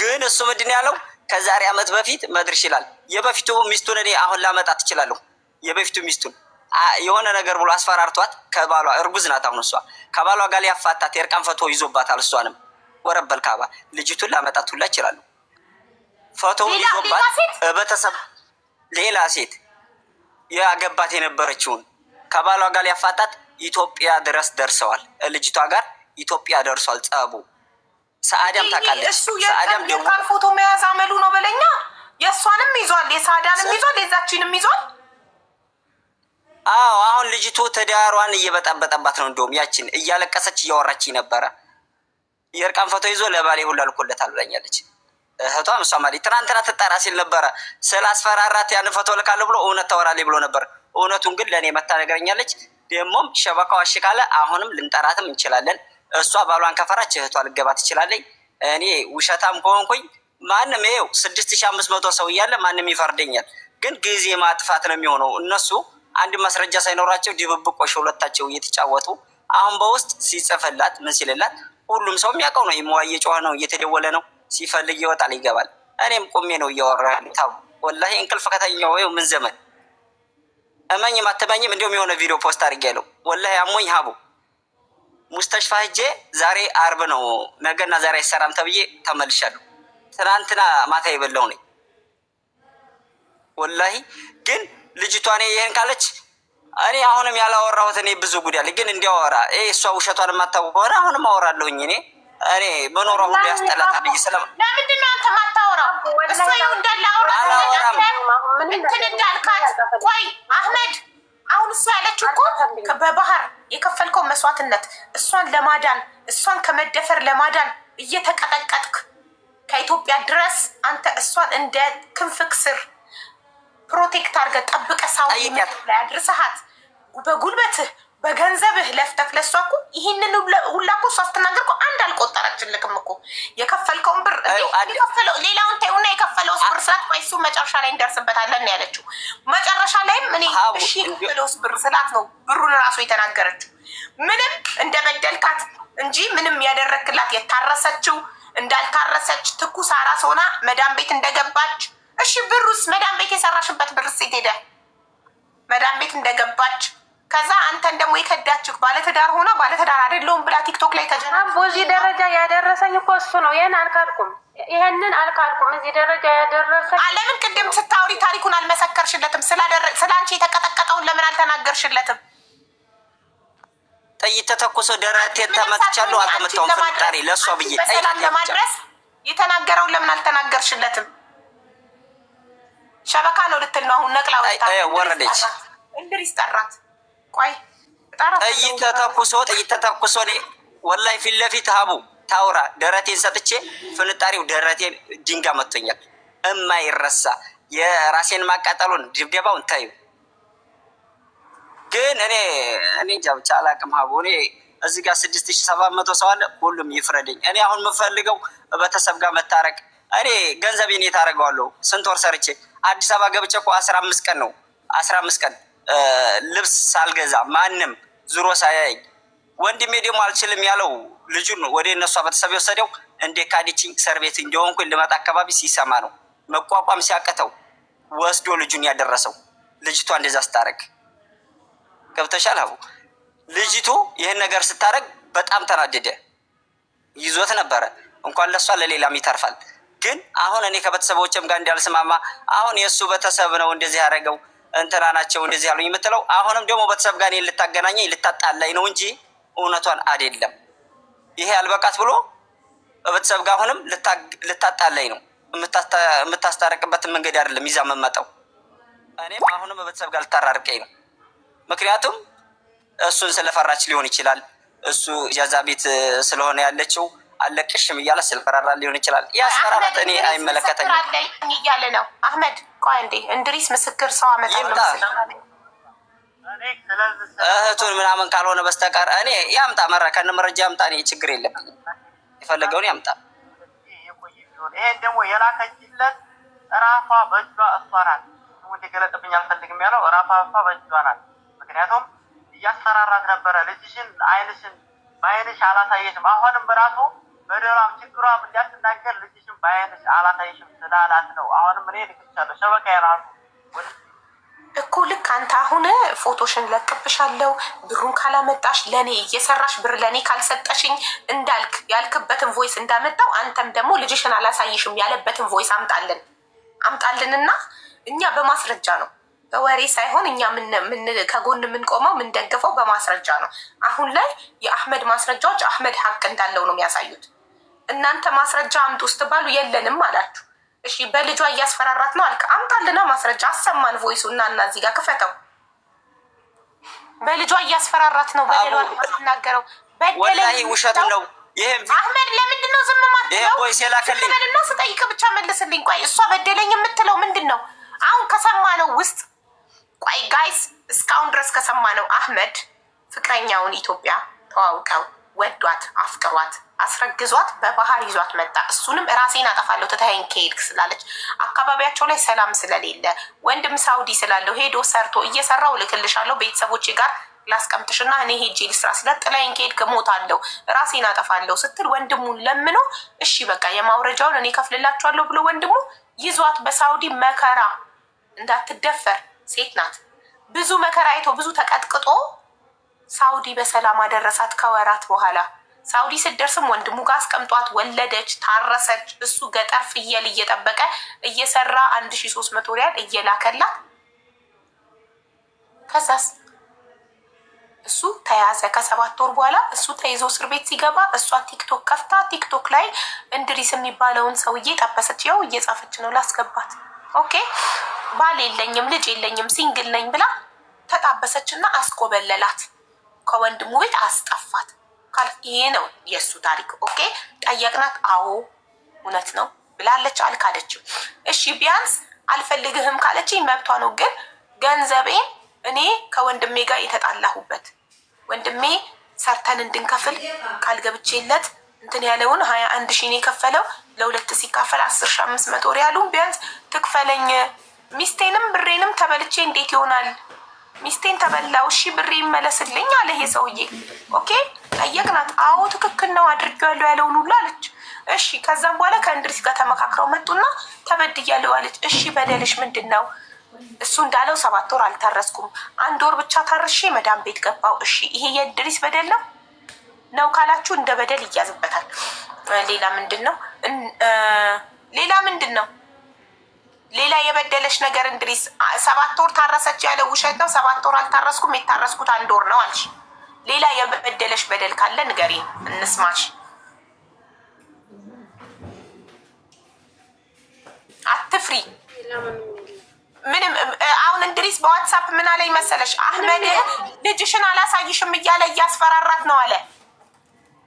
ግን እሱ ምንድን ያለው ከዛሬ ዓመት በፊት መድረሽ ይላል። የበፊቱ ሚስቱን እኔ አሁን ላመጣት እችላለሁ። የበፊቱ ሚስቱን የሆነ ነገር ብሎ አስፈራርቷት ከባሏ እርጉዝ ናት። አሁን እሷ ከባሏ ጋር ሊያፋታት የእርቃን ፎቶ ይዞባታል። እሷንም ወረበል ካባ ልጅቱን ላመጣት ሁላ እችላለሁ። ፎቶውን ይዞባት በተሰብ ሌላ ሴት ያገባት የነበረችውን ከባሏ ጋር ሊያፋታት ኢትዮጵያ ድረስ ደርሰዋል። ልጅቷ ጋር ኢትዮጵያ ደርሷል ጸቡ። ሰአዳም ታውቃለች። እሱ የእርቃን ፎቶ መያዝ አመሉ ነው በለኛ። የእሷንም ይዟል፣ የሳዳንም ይዟል፣ የዛችንም ይዟል። አዎ አሁን ልጅቱ ትዳሯን እየበጠበጠባት ነው። እንደውም ያችን እያለቀሰች እያወራች ነበረ። የእርቃን ፎቶ ይዞ ለባሌ ሁላ ልኮለታል ብላኛለች እህቷም። እሷ ማለት ትናንትና ትጣራ ሲል ነበረ ስላስፈራራት ያን ፎቶ ልካለሁ ብሎ እውነት ታወራለች ብሎ ነበር። እውነቱን ግን ለእኔ መታ ነገረኛለች። ደግሞም ሸበካው አሽካለ አሁንም ልንጠራትም እንችላለን። እሷ ባሏን ከፈራች እህቷ ልገባ ትችላለች። እኔ ውሸታም ከሆንኩኝ ማንም ይኸው 6500 ሰው እያለ ማንም ይፈርደኛል። ግን ጊዜ ማጥፋት ነው የሚሆነው። እነሱ አንድ ማስረጃ ሳይኖራቸው ድብብቆሽ ሁለታቸው እየተጫወቱ አሁን በውስጥ ሲጽፍላት ምን ሲልላት ሁሉም ሰው የሚያውቀው ነው። የመዋየ ጨዋ ነው፣ እየተደወለ ነው። ሲፈልግ ይወጣል ይገባል። እኔም ቆሜ ነው እያወራሁ ታው ወላሂ እንቅልፍ ከተኛው ወይ ምን ዘመን እመኝም አትመኝም። እንዲሁም የሆነ ቪዲዮ ፖስት አድርጌያለሁ። ወላሂ አሞኝ ሀቡ ሙስተሽፋ ሄጄ ዛሬ አርብ ነው ነገና ዛሬ አይሰራም ተብዬ ተመልሻለሁ። ትናንትና ማታ የበላው ነኝ ወላሂ። ግን ልጅቷ እኔ ይሄን ካለች እኔ አሁንም ያላወራሁት እኔ ብዙ ጉድ አለ። ግን እንዲያወራ እሷ ውሸቷን የማታውቅ ከሆነ አሁንም አወራለሁኝ። እኔ መኖሯ ሁሉ ያስጠላታል። ይሰለም ለምንድን ነው አንተ ማታወራው? እሱ ይሁን እንዳላወራ እንትን እንዳልካት። ቆይ አህመድ አሁን እሱ ያለችው እኮ በባህር የከፈልከው መስዋዕትነት እሷን ለማዳን እሷን ከመደፈር ለማዳን እየተቀጠቀጥክ ከኢትዮጵያ ድረስ አንተ እሷን እንደ ክንፍክ ስር ፕሮቴክት አድርገህ ጠብቀህ ሳውዲ ላይ አድርሰሃት በጉልበትህ በገንዘብህ ለፍተህ ለሷ እኮ ይህንን ሁላ እኮ እሷ ስትናገር እኮ አንድ አልቆጠረችልክም እኮ የከፈልከውን ብር የከፈለው ሌላውን ተይውና የከፈለውስ ብር ስላት ቆይ እሱ መጨረሻ ላይ እንደርስበታለን ያለችው። መጨረሻ ላይም እኔ እሺ የከፈለውስ ብር ስላት ነው ብሩን ራሱ የተናገረችው። ምንም እንደበደልካት እንጂ ምንም ያደረክላት የታረሰችው እንዳልታረሰች ትኩስ አራስ ሆና መዳም ቤት እንደገባች። እሺ ብሩስ መዳም ቤት የሰራሽበት ብር ሴት ሄደ መዳም ቤት እንደገባች ከዛ አንተን ደግሞ የከዳችህ ባለትዳር ሆና ባለትዳር አይደለሁም ብላ ቲክቶክ ላይ ተጀናል። በዚህ ደረጃ ያደረሰኝ እኮ እሱ ነው። ይሄንን አልካልኩም። እዚህ ደረጃ ያደረሰኝ ለምን ቅድም ስታውሪ ታሪኩን አልመሰከርሽለትም? ስላንቺ የተቀጠቀጠውን ለምን አልተናገርሽለትም? ጥይት ተተኩሶ ደረቴን ተመትቻለሁ። አልተመታሁም። ፍጣሪ ለእሷ ብዬ ለማድረስ የተናገረውን ለምን አልተናገርሽለትም? ሸበካ ነው ልትል ነው አሁን። ነቅላ ወረደች። እንድሪስ ጠራት። ቆይ ጥይት ተተኩሶ ወላሂ ፊት ለፊት ሀቡ ታውራ ደረቴን ሰጥቼ ፍንጣሪው ደረቴን ድንጋይ መቶኛል። እማይረሳ የራሴን ማቃጠሉን ድብደባውን ታዩ። ግን እኔ እንጃ ብቻ አላቅም ሀቡ። እኔ እዚህ ጋር 6700 ሰው አለ። ሁሉም ይፍረደኝ። እኔ አሁን የምፈልገው ቤተሰብ ጋር መታረቅ። እኔ ገንዘቤን የታረገዋለሁ ስንት ወር ሰርቼ አዲስ አበባ ገብቼ እኮ 15 ቀን ነው 15 ቀን ልብስ ሳልገዛ ማንም ዙሮ ሳያየኝ። ወንድሜ ደግሞ አልችልም ያለው ልጁን ወደ እነሷ ቤተሰብ የወሰደው እንደ ካዲችኝ እስር ቤት እንደሆንኩኝ ልመጣ አካባቢ ሲሰማ ነው መቋቋም ሲያቅተው ወስዶ ልጁን ያደረሰው። ልጅቷ እንደዛ ስታረግ ገብተሻል ሀቡ። ልጅቱ ይህን ነገር ስታረግ በጣም ተናደደ። ይዞት ነበረ እንኳን ለሷ ለሌላም ይተርፋል። ግን አሁን እኔ ከቤተሰቦችም ጋር እንዳልስማማ አሁን የእሱ ቤተሰብ ነው እንደዚህ ያደረገው እንትና ናቸው እንደዚህ ያሉኝ የምትለው አሁንም ደግሞ ቤተሰብ ጋር እኔን ልታገናኘኝ ልታጣላኝ ነው እንጂ እውነቷን አይደለም። ይሄ አልበቃት ብሎ ቤተሰብ ጋር አሁንም ልታጣላኝ ነው። የምታስታረቅበትን መንገድ አይደለም ይዛ መመጣው። እኔም አሁንም ቤተሰብ ጋር ልታራርቀኝ ነው። ምክንያቱም እሱን ስለፈራች ሊሆን ይችላል። እሱ ኢጃዛ ቤት ስለሆነ ያለችው አለቅሽም እያለ ስለፈራራ ሊሆን ይችላል። ያስፈራራት እኔ አይመለከተኝም እያለ ነው። አህመድ ቆይ እንዴ እንድሪስ ምስክር ሰው አመጣለሁ እህቱን ምናምን ካልሆነ በስተቀር እኔ ያምጣ ከነ መረጃ ያምጣ። እኔ ችግር የለብኝም። የፈለገውን ያምጣ። ይሄን ደግሞ የላከችለት ራሷ በእጇ እሷ ናት። እንዲገለጥብኝ አልፈልግም ያለው ራሷ በእጇ ናት። ምክንያቱም እያስፈራራት ነበረ። ልጅሽን አይንሽን በአይንሽ አላሳየሽም። አሁንም በራሱ በደሏም ችግሯም እንዳትናገር ልጅሽም ባይንሽ አላሳይሽም ስላላት ነው። አሁንም እኔ ልክቻለሁ ሸበካ የራሱ እኮ ልክ አንተ አሁን ፎቶሽን ለቅብሻለሁ ብሩን ካላመጣሽ ለእኔ እየሰራሽ ብር ለእኔ ካልሰጠሽኝ እንዳልክ ያልክበትን ቮይስ እንዳመጣው አንተም ደግሞ ልጅሽን አላሳይሽም ያለበትን ቮይስ አምጣልንና እኛ በማስረጃ ነው በወሬ ሳይሆን እኛ ከጎን የምንቆመው የምንደግፈው በማስረጃ ነው። አሁን ላይ የአህመድ ማስረጃዎች አህመድ ሀቅ እንዳለው ነው የሚያሳዩት። እናንተ ማስረጃ አምጡ ውስጥ ባሉ የለንም አላችሁ። እሺ በልጇ እያስፈራራት ነው አልክ። አምጣልና ማስረጃ አሰማን። ቮይሱ እና እዚህ ጋር ክፈተው። በልጇ እያስፈራራት ነው በደሏን የምትናገረው። ወላሂ ውሸቱ ነው። ይሄ አህመድ ለምንድን ነው ዝም ማለት? ይሄ ቮይስ የላከልኝ እና ስጠይቅ ብቻ መልስልኝ። ቆይ እሷ በደለኝ የምትለው ምንድን ነው? አሁን ከሰማነው ውስጥ ቆይ ጋይስ እስካሁን ድረስ ከሰማነው አህመድ ፍቅረኛውን ኢትዮጵያ ተዋውቀው ወዷት አፍቅሯት አስረግዟት በባህር ይዟት መጣ። እሱንም ራሴን አጠፋለሁ ትተኸኝ ከሄድክ ስላለች አካባቢያቸው ላይ ሰላም ስለሌለ ወንድም ሳውዲ ስላለው ሄዶ ሰርቶ እየሰራው ልክልሻለሁ ቤተሰቦቼ ጋር ላስቀምጥሽና እኔ ሄጄ ልስራ ስላት ጥላዬን ከሄድክ እሞታለሁ ራሴን አጠፋለሁ ስትል ወንድሙን ለምኖ እሺ በቃ የማውረጃውን እኔ ከፍልላችኋለሁ ብሎ ወንድሙ ይዟት በሳውዲ መከራ እንዳትደፈር ሴት ናት ብዙ መከራ አይቶ ብዙ ተቀጥቅጦ ሳውዲ በሰላም አደረሳት። ከወራት በኋላ ሳውዲ ስትደርስም ወንድሙ ጋር አስቀምጧት ወለደች፣ ታረሰች። እሱ ገጠር ፍየል እየጠበቀ እየሰራ 1300 ሪያል እየላከላት ከዛስ እሱ ተያዘ። ከ7 ወር በኋላ እሱ ተይዞ እስር ቤት ሲገባ እሷ ቲክቶክ ከፍታ ቲክቶክ ላይ እንድሪስ የሚባለውን ሰውዬ ጠበሰች። ያው እየጻፈች ነው ላስገባት። ኦኬ ባል የለኝም ልጅ የለኝም ሲንግል ነኝ ብላ ተጣበሰችና አስቆበለላት። ከወንድሙ ቤት አስጠፋት። ይሄ ነው የእሱ ታሪክ። ኦኬ ጠየቅናት። አዎ እውነት ነው ብላለች። አልካደችም። እሺ ቢያንስ አልፈልግህም ካለችኝ መብቷ ነው። ግን ገንዘቤን እኔ ከወንድሜ ጋር የተጣላሁበት ወንድሜ ሰርተን እንድንከፍል ቃል ገብቼለት እንትን ያለውን 21 ሺህ የከፈለው ለ2 ሲካፈል 10,500 ሪያሉን ቢያንስ ትክፈለኝ። ሚስቴንም ብሬንም ተበልቼ እንዴት ይሆናል? ሚስቴን ተበላው። እሺ ብሬ ይመለስልኝ አለ ይሄ ሰውዬ። ኦኬ ጠየቅናት። አዎ ትክክል ነው አድርጌዋለሁ ያለውን ሁሉ አለች። እሺ ከዛም በኋላ ከእንድሪስ ጋር ተመካክረው መጡና ተበድያለሁ አለች። እሺ በደልሽ ምንድን ነው? እሱ እንዳለው 7 ወር አልታረስኩም 1 ወር ብቻ ታርሼ መዳም ቤት ገባው። እሺ ይሄ የእንድሪስ በደል ነው ካላችሁ እንደ በደል ይያዝበታል። ሌላ ምንድን ነው? ሌላ የበደለሽ ነገር እንድሪስ 7 ወር ታረሰች ያለው ውሸት ነው። 7 ወር አልታረስኩም የታረስኩት 1 ወር ነው አልሽ። ሌላ የበደለሽ በደል ካለ ንገሪ እንስማሽ። አትፍሪ። ምንም አሁን እንድሪስ በዋትሳፕ ምን አለኝ መሰለሽ? አህመድ ልጅሽን አላሳይሽም እያለ እያስፈራራት ነው አለ።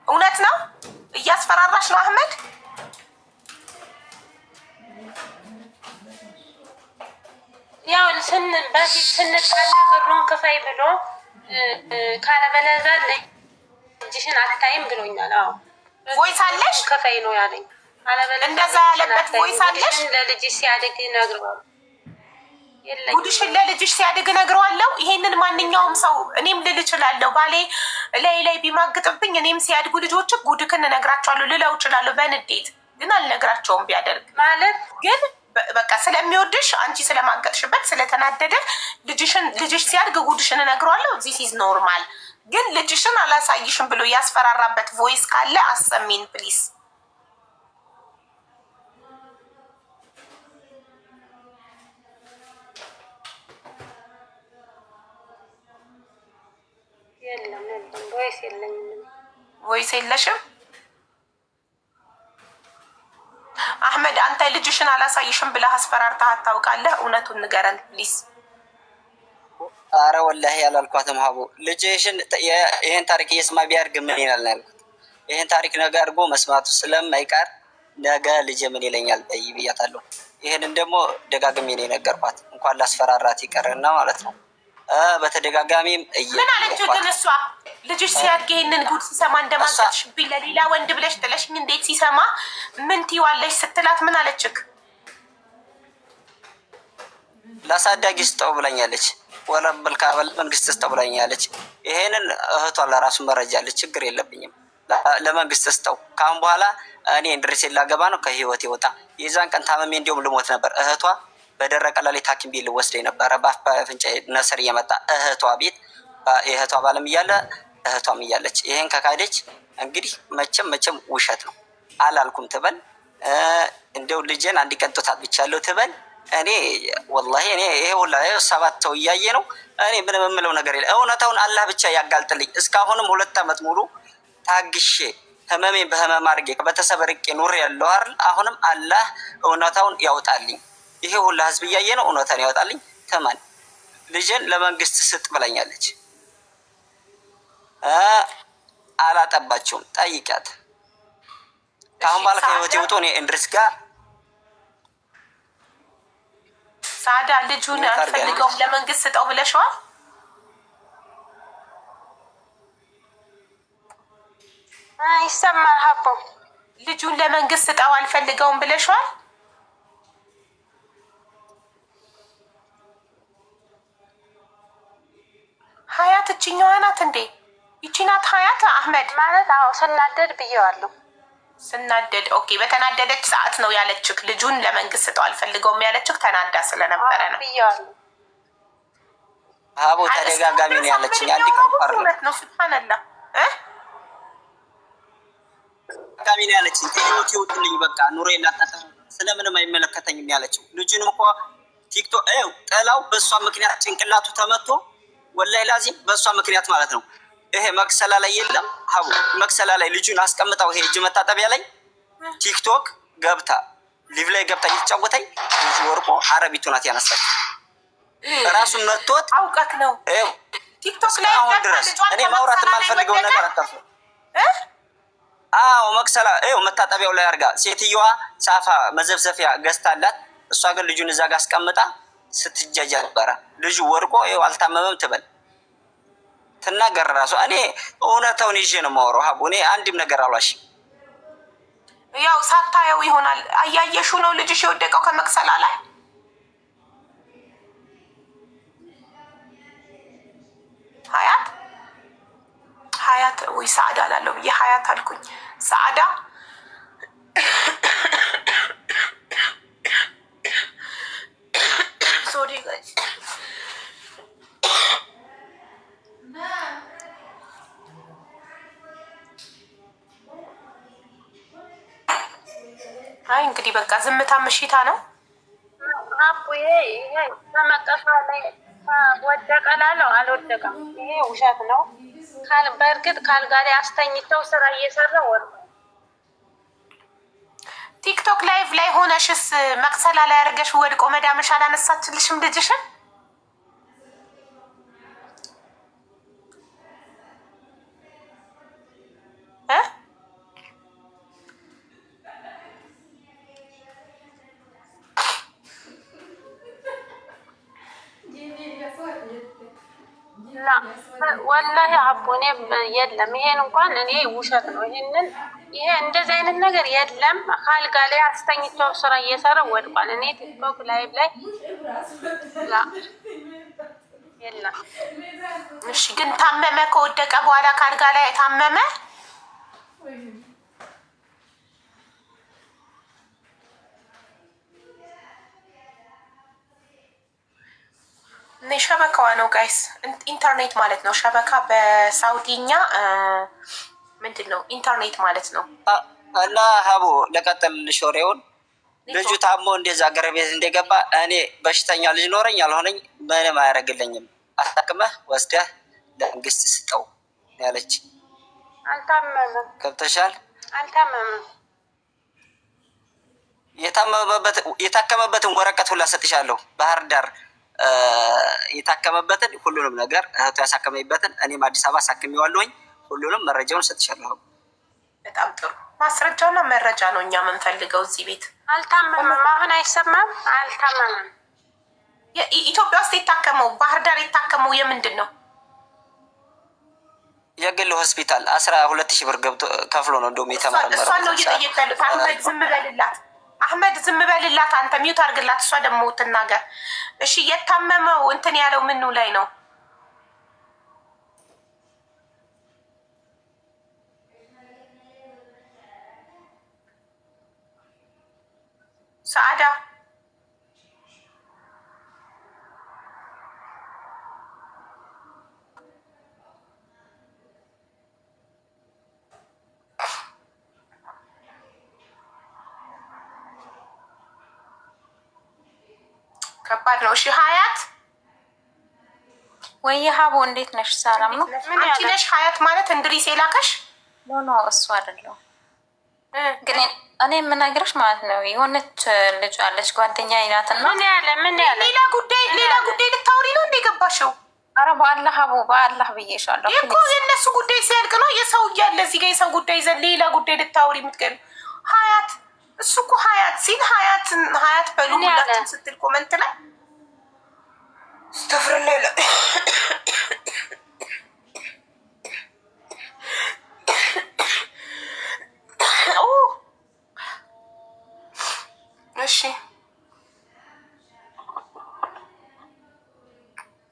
እውነት ነው? እያስፈራራሽ ነው አህመድ? ያው በፊት ስንጣላ ብሩን ክፈይ ብሎ ካለበለዚያ ልጅሽን አታይም ብሎኛል። አዎ ቮይስ አለሽ? ክፈይ ነው ያለኝ። ካለበለዚያ እንደዛ ያለበት ቮይስ አለሽ? ለልጅሽ ሲያድግ ነግረዋል። ጉድሽን ለልጅሽ ሲያድግ ነግረዋለሁ። ይሄንን ማንኛውም ሰው እኔም ልል እችላለሁ። ባሌ ላይ ቢማግጥብኝ እኔም ሲያድጉ ልጆች ጉድክን እነግራቸዋለሁ ልለው እችላለሁ። በንዴት ግን አልነግራቸውም። ቢያደርግ ማለት ግን በቃ ስለሚወድሽ አንቺ ስለማገጥሽበት ስለተናደደ ልጅሽ ሲያድግ ጉድሽን እነግረዋለሁ። ዚስ ኢዝ ኖርማል። ግን ልጅሽን አላሳይሽም ብሎ ያስፈራራበት ቮይስ ካለ አሰሚን ፕሊስ። ቮይስ የለሽም? አህመድ አንተ ልጅሽን አላሳይሽም ብለህ አስፈራርተሃት ታውቃለህ? እውነቱን ንገረን ፕሊስ። አረ ወላሂ ያላልኳትም ሀቡ ልጅሽን ይሄን ታሪክ እየስማ ቢያድግ ምን ይላል ነው ያልኩት። ይሄን ታሪክ ነገ አድርጎ መስማቱ ስለማይቀር ነገ ልጅ ምን ይለኛል ብያታለሁ። ይሄንን ደግሞ ደጋግሜ ነው የነገርኳት። እንኳን ላስፈራራት ይቀርና ማለት ነው። በተደጋጋሚም ምን አለችው ግን እሷ ልጅሽ ሲያድግ ይሄንን ጉድ ሲሰማ እንደማጋጥሽብኝ ለሌላ ወንድ ብለሽ ጥለሽኝ እንዴት ሲሰማ ምን ትይዋለሽ ስትላት ምን አለችክ? ለአሳዳጊ ስጠው ብላኛለች። ወረብል ካበል መንግስት ስጠው ብላኛለች። ይሄንን እህቷ ለራሱ መረጃ አለች። ችግር የለብኝም። ለመንግስት ስጠው። ካሁን በኋላ እኔ እንድርሴ ላገባ ነው፣ ከህይወት ይወጣ። የዛን ቀን ታመሜ እንዲሁም ልሞት ነበር። እህቷ በደረቀ ላሌት ሐኪም ቤት ልወስደኝ ነበረ። በአፍ በአፍንጫ ነስር እየመጣ እህቷ ቤት የእህቷ ባለም እያለ እህቷም እያለች ይሄን ከካደች እንግዲህ መቼም ውሸት ነው አላልኩም ትበል። እንደው ልጄን አንድ ቀን ጡት አጥብቻለሁ ትበል። እኔ ወላሂ እኔ ይሄ ሁላ 7 ሰው እያየ ነው። እኔ ምንም የምለው ነገር የለም። እውነታውን አላህ ብቻ ያጋልጥልኝ። እስካሁንም 2 ዓመት ሙሉ ታግሼ ህመሜን በህመም አድርጌ ከቤተሰብ ርቄ ኑር ያለው አይደል? አሁንም አላህ እውነታውን ያውጣልኝ። ይሄ ሁላ ህዝብ እያየ ነው። እውነታውን ያውጣልኝ። ተማን ልጄን ለመንግስት ስጥ ብላኛለች። አላጠባቸውም። ጠይቂያት። ካሁን በኋላ ከህይወት ይውጡ። እኔ እንድርስ ጋር ሳዳ ልጁን አልፈልገውም ለመንግስት ስጠው ብለሽዋል? ይሰማል ሀቦ ልጁን ለመንግስት ስጠው አልፈልገውም ብለሽዋል? ሀያት እችኛዋ ናት እንዴ? ይቺ ናት ሀያት አህመድ ማለት? አዎ ስናደድ ብዬዋለሁ። ስናደድ ኦኬ። በተናደደች ሰዓት ነው ያለችክ ልጁን ለመንግስት ስጠው አልፈልገውም ያለችክ ተናዳ ስለነበረ ነው ብዬዋለሁ። አቦ ተደጋጋሚ ነው ያለችኝ። አንድ ቀን ነው ሱብሃንአላህ ተደጋጋሚ ነው ያለችኝ። ከህይወት ይውጡልኝ በቃ ኑሮ የላጣጣ ስለምንም አይመለከተኝም ያለችው። ልጁንም እኮ ቲክቶክ ጠላው በእሷ ምክንያት ጭንቅላቱ ተመቶ ወላሂ ላዚም በእሷ ምክንያት ማለት ነው። ይሄ መክሰላ ላይ የለም ሀቡ መክሰላ ላይ ልጁን አስቀምጠው ይሄ እጅ መታጠቢያ ላይ ቲክቶክ ገብታ ሊቭ ላይ ገብታ እየተጫወተኝ ልጁ ወርቆ አረቢቱ ናት ያነሳች። ራሱን መጥቶት አውቀክ ነው ቲክቶክ ላይ አሁን ድረስ እኔ ማውራት የማልፈልገው ነገር አታፍ አዎ መክሰላ መታጠቢያው ላይ አርጋ ሴትዮዋ ሳፋ መዘፍዘፊያ ገዝታላት፣ እሷ ግን ልጁን እዛ ጋር አስቀምጣ ስትጃጃ ነበረ። ልጁ ወርቆ አልታመመም ትበል ትናገር ራሱ። እኔ እውነታውን ይዤ ነው የማወራው ሀቡ። እኔ አንድም ነገር አሏሽም። ያው ሳታየው ይሆናል። አያየሹ ነው ልጅሽ የወደቀው ከመክሰላ ላይ። ሀያት ወይ ሰዓዳ ላለው ብዬ ሀያት አልኩኝ። ሰዓዳ ሶሪ ጋይስ አይ እንግዲህ በቃ ዝምታ ምሽታ ነው። አቡዬ ይሄ ከመቀፋ ላይ ወደቀ ላለው አልወደቀም። ይሄ ውሸት ነው። በእርግጥ ካልጋ ላይ አስተኝተው ስራ እየሰራ ወርቁ ቲክቶክ ላይቭ ላይ ሆነሽስ መቅሰላ ላይ አድርገሽ ወድቆ መዳመሻ አላነሳችልሽም ልጅሽን? ወላሂ አቡ እኔ የለም ይሄን እንኳን እኔ ውሸት ነው። ይሄ እንደዚህ አይነት ነገር የለም። ካልጋ ላይ አስተኝተው ስራ እየሰራ ወድቋል። እኔ ቲክቶክ ላይቭ ላይ የለም። እሺ ግን ታመመ? ከወደቀ በኋላ ካልጋ ላይ ታመመ? ሸበካዋ ነው ጋይስ፣ ኢንተርኔት ማለት ነው። ሸበካ በሳውዲኛ ምንድን ነው? ኢንተርኔት ማለት ነው። እና ሀቡ ለቀጥልልሽ ወሬውን ልጁ ታሞ እንደዛ አገር ቤት እንደገባ እኔ በሽተኛ ልጅ ኖረኝ አልሆነኝ ምንም አያደርግልኝም። አስታክመህ ወስደህ ለመንግስት ስጠው ያለች። አልታመመም። ገብተሻል? አልታመመም። የታከመበትን ወረቀት ሁላ ሰጥሻለሁ። ባህር ዳር የታከመበትን ሁሉንም ነገር እህቱ ያሳከመበትን እኔም አዲስ አበባ አሳክሜዋለሁኝ። ሁሉንም መረጃውን ሰጥሻለሁ። በጣም ጥሩ ማስረጃና መረጃ ነው እኛ የምንፈልገው እዚህ ቤት። አልታመመም። አሁን አይሰማም። አልታመመም። ኢትዮጵያ ውስጥ የታከመው ባህር ዳር የታከመው የምንድን ነው? የግል ሆስፒታል 12,000 ብር ገብቶ ከፍሎ ነው እንደውም የተመረመረው። እሷን ነው እየጠየቅ ያሉት። አህመድ ዝም በልላት፣ አህመድ ዝም በልላት። አንተ ሚውት አድርግላት፣ እሷ ደግሞ ትናገር። እሺ የታመመው እንትን ያለው ምኑ ላይ ነው? ሰዓዳ ከባድ ነው። እሺ ሀያት ወይ ሀቡ እንዴት ነሽ? ሰላም ነው? አንቺ ነሽ ሀያት ማለት እንድሪስ የላከሽ? ኖ እሱ አይደለም። ግን እኔ የምናገርሽ ማለት ነው የሆነች ልጅ አለች ጓደኛ ይናትና ምን ያለ ሌላ ጉዳይ ልታወሪ ነው እንደ ገባሽው? አረ በአላህ ሀቡ በአላህ ብዬሻለሁ እኮ የእነሱ ጉዳይ ሲያልቅ ነው የሰው እያለ እዚህ ጋር የሰው ጉዳይ ይዘን ሌላ ጉዳይ ልታወሪ የምትገሉ ሀያት። እሱ እኮ ሀያት ሲል ሀያት በሉ ሁላችን ስትል ኮመንት ላይ ስተፍርሌለ እሺ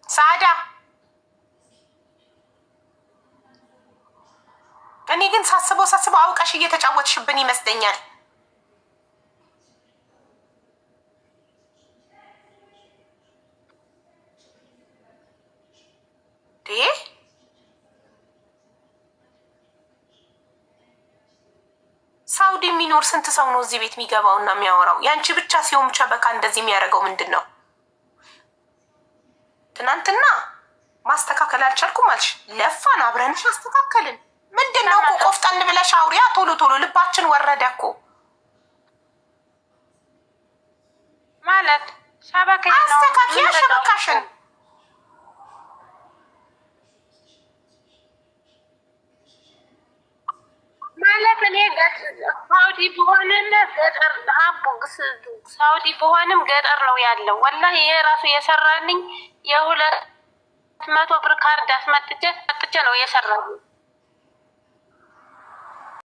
ሳዳ እኔ ግን ሳስበው አውቃሽ እየተጫወትሽብን ይመስለኛል። ሳውዲ የሚኖር ስንት ሰው ነው እዚህ ቤት የሚገባው እና የሚያወራው? ያንቺ ብቻ ሲሆን ብቻ በቃ እንደዚህ የሚያደርገው ምንድን ነው? ትናንትና ማስተካከል አልቻልኩም አልሽ፣ ለፋን አብረንሽ አስተካከልን። ምንድን ነው እኮ ቆፍጠን ብለሽ አውሪያ። ቶሎ ልባችን ወረደ እኮ ማለት ሸበካ አስተካክያ ሸበካሽን ማለት እኔ ሳውዲ በሆንም ገጠር ሳውዲ በሆንም ገጠር ነው ያለው። ወላሂ ይሄ ራሱ የሰራልኝ የ200 ብር ካርድ አስመጥቼ ነው የሰራልኝ።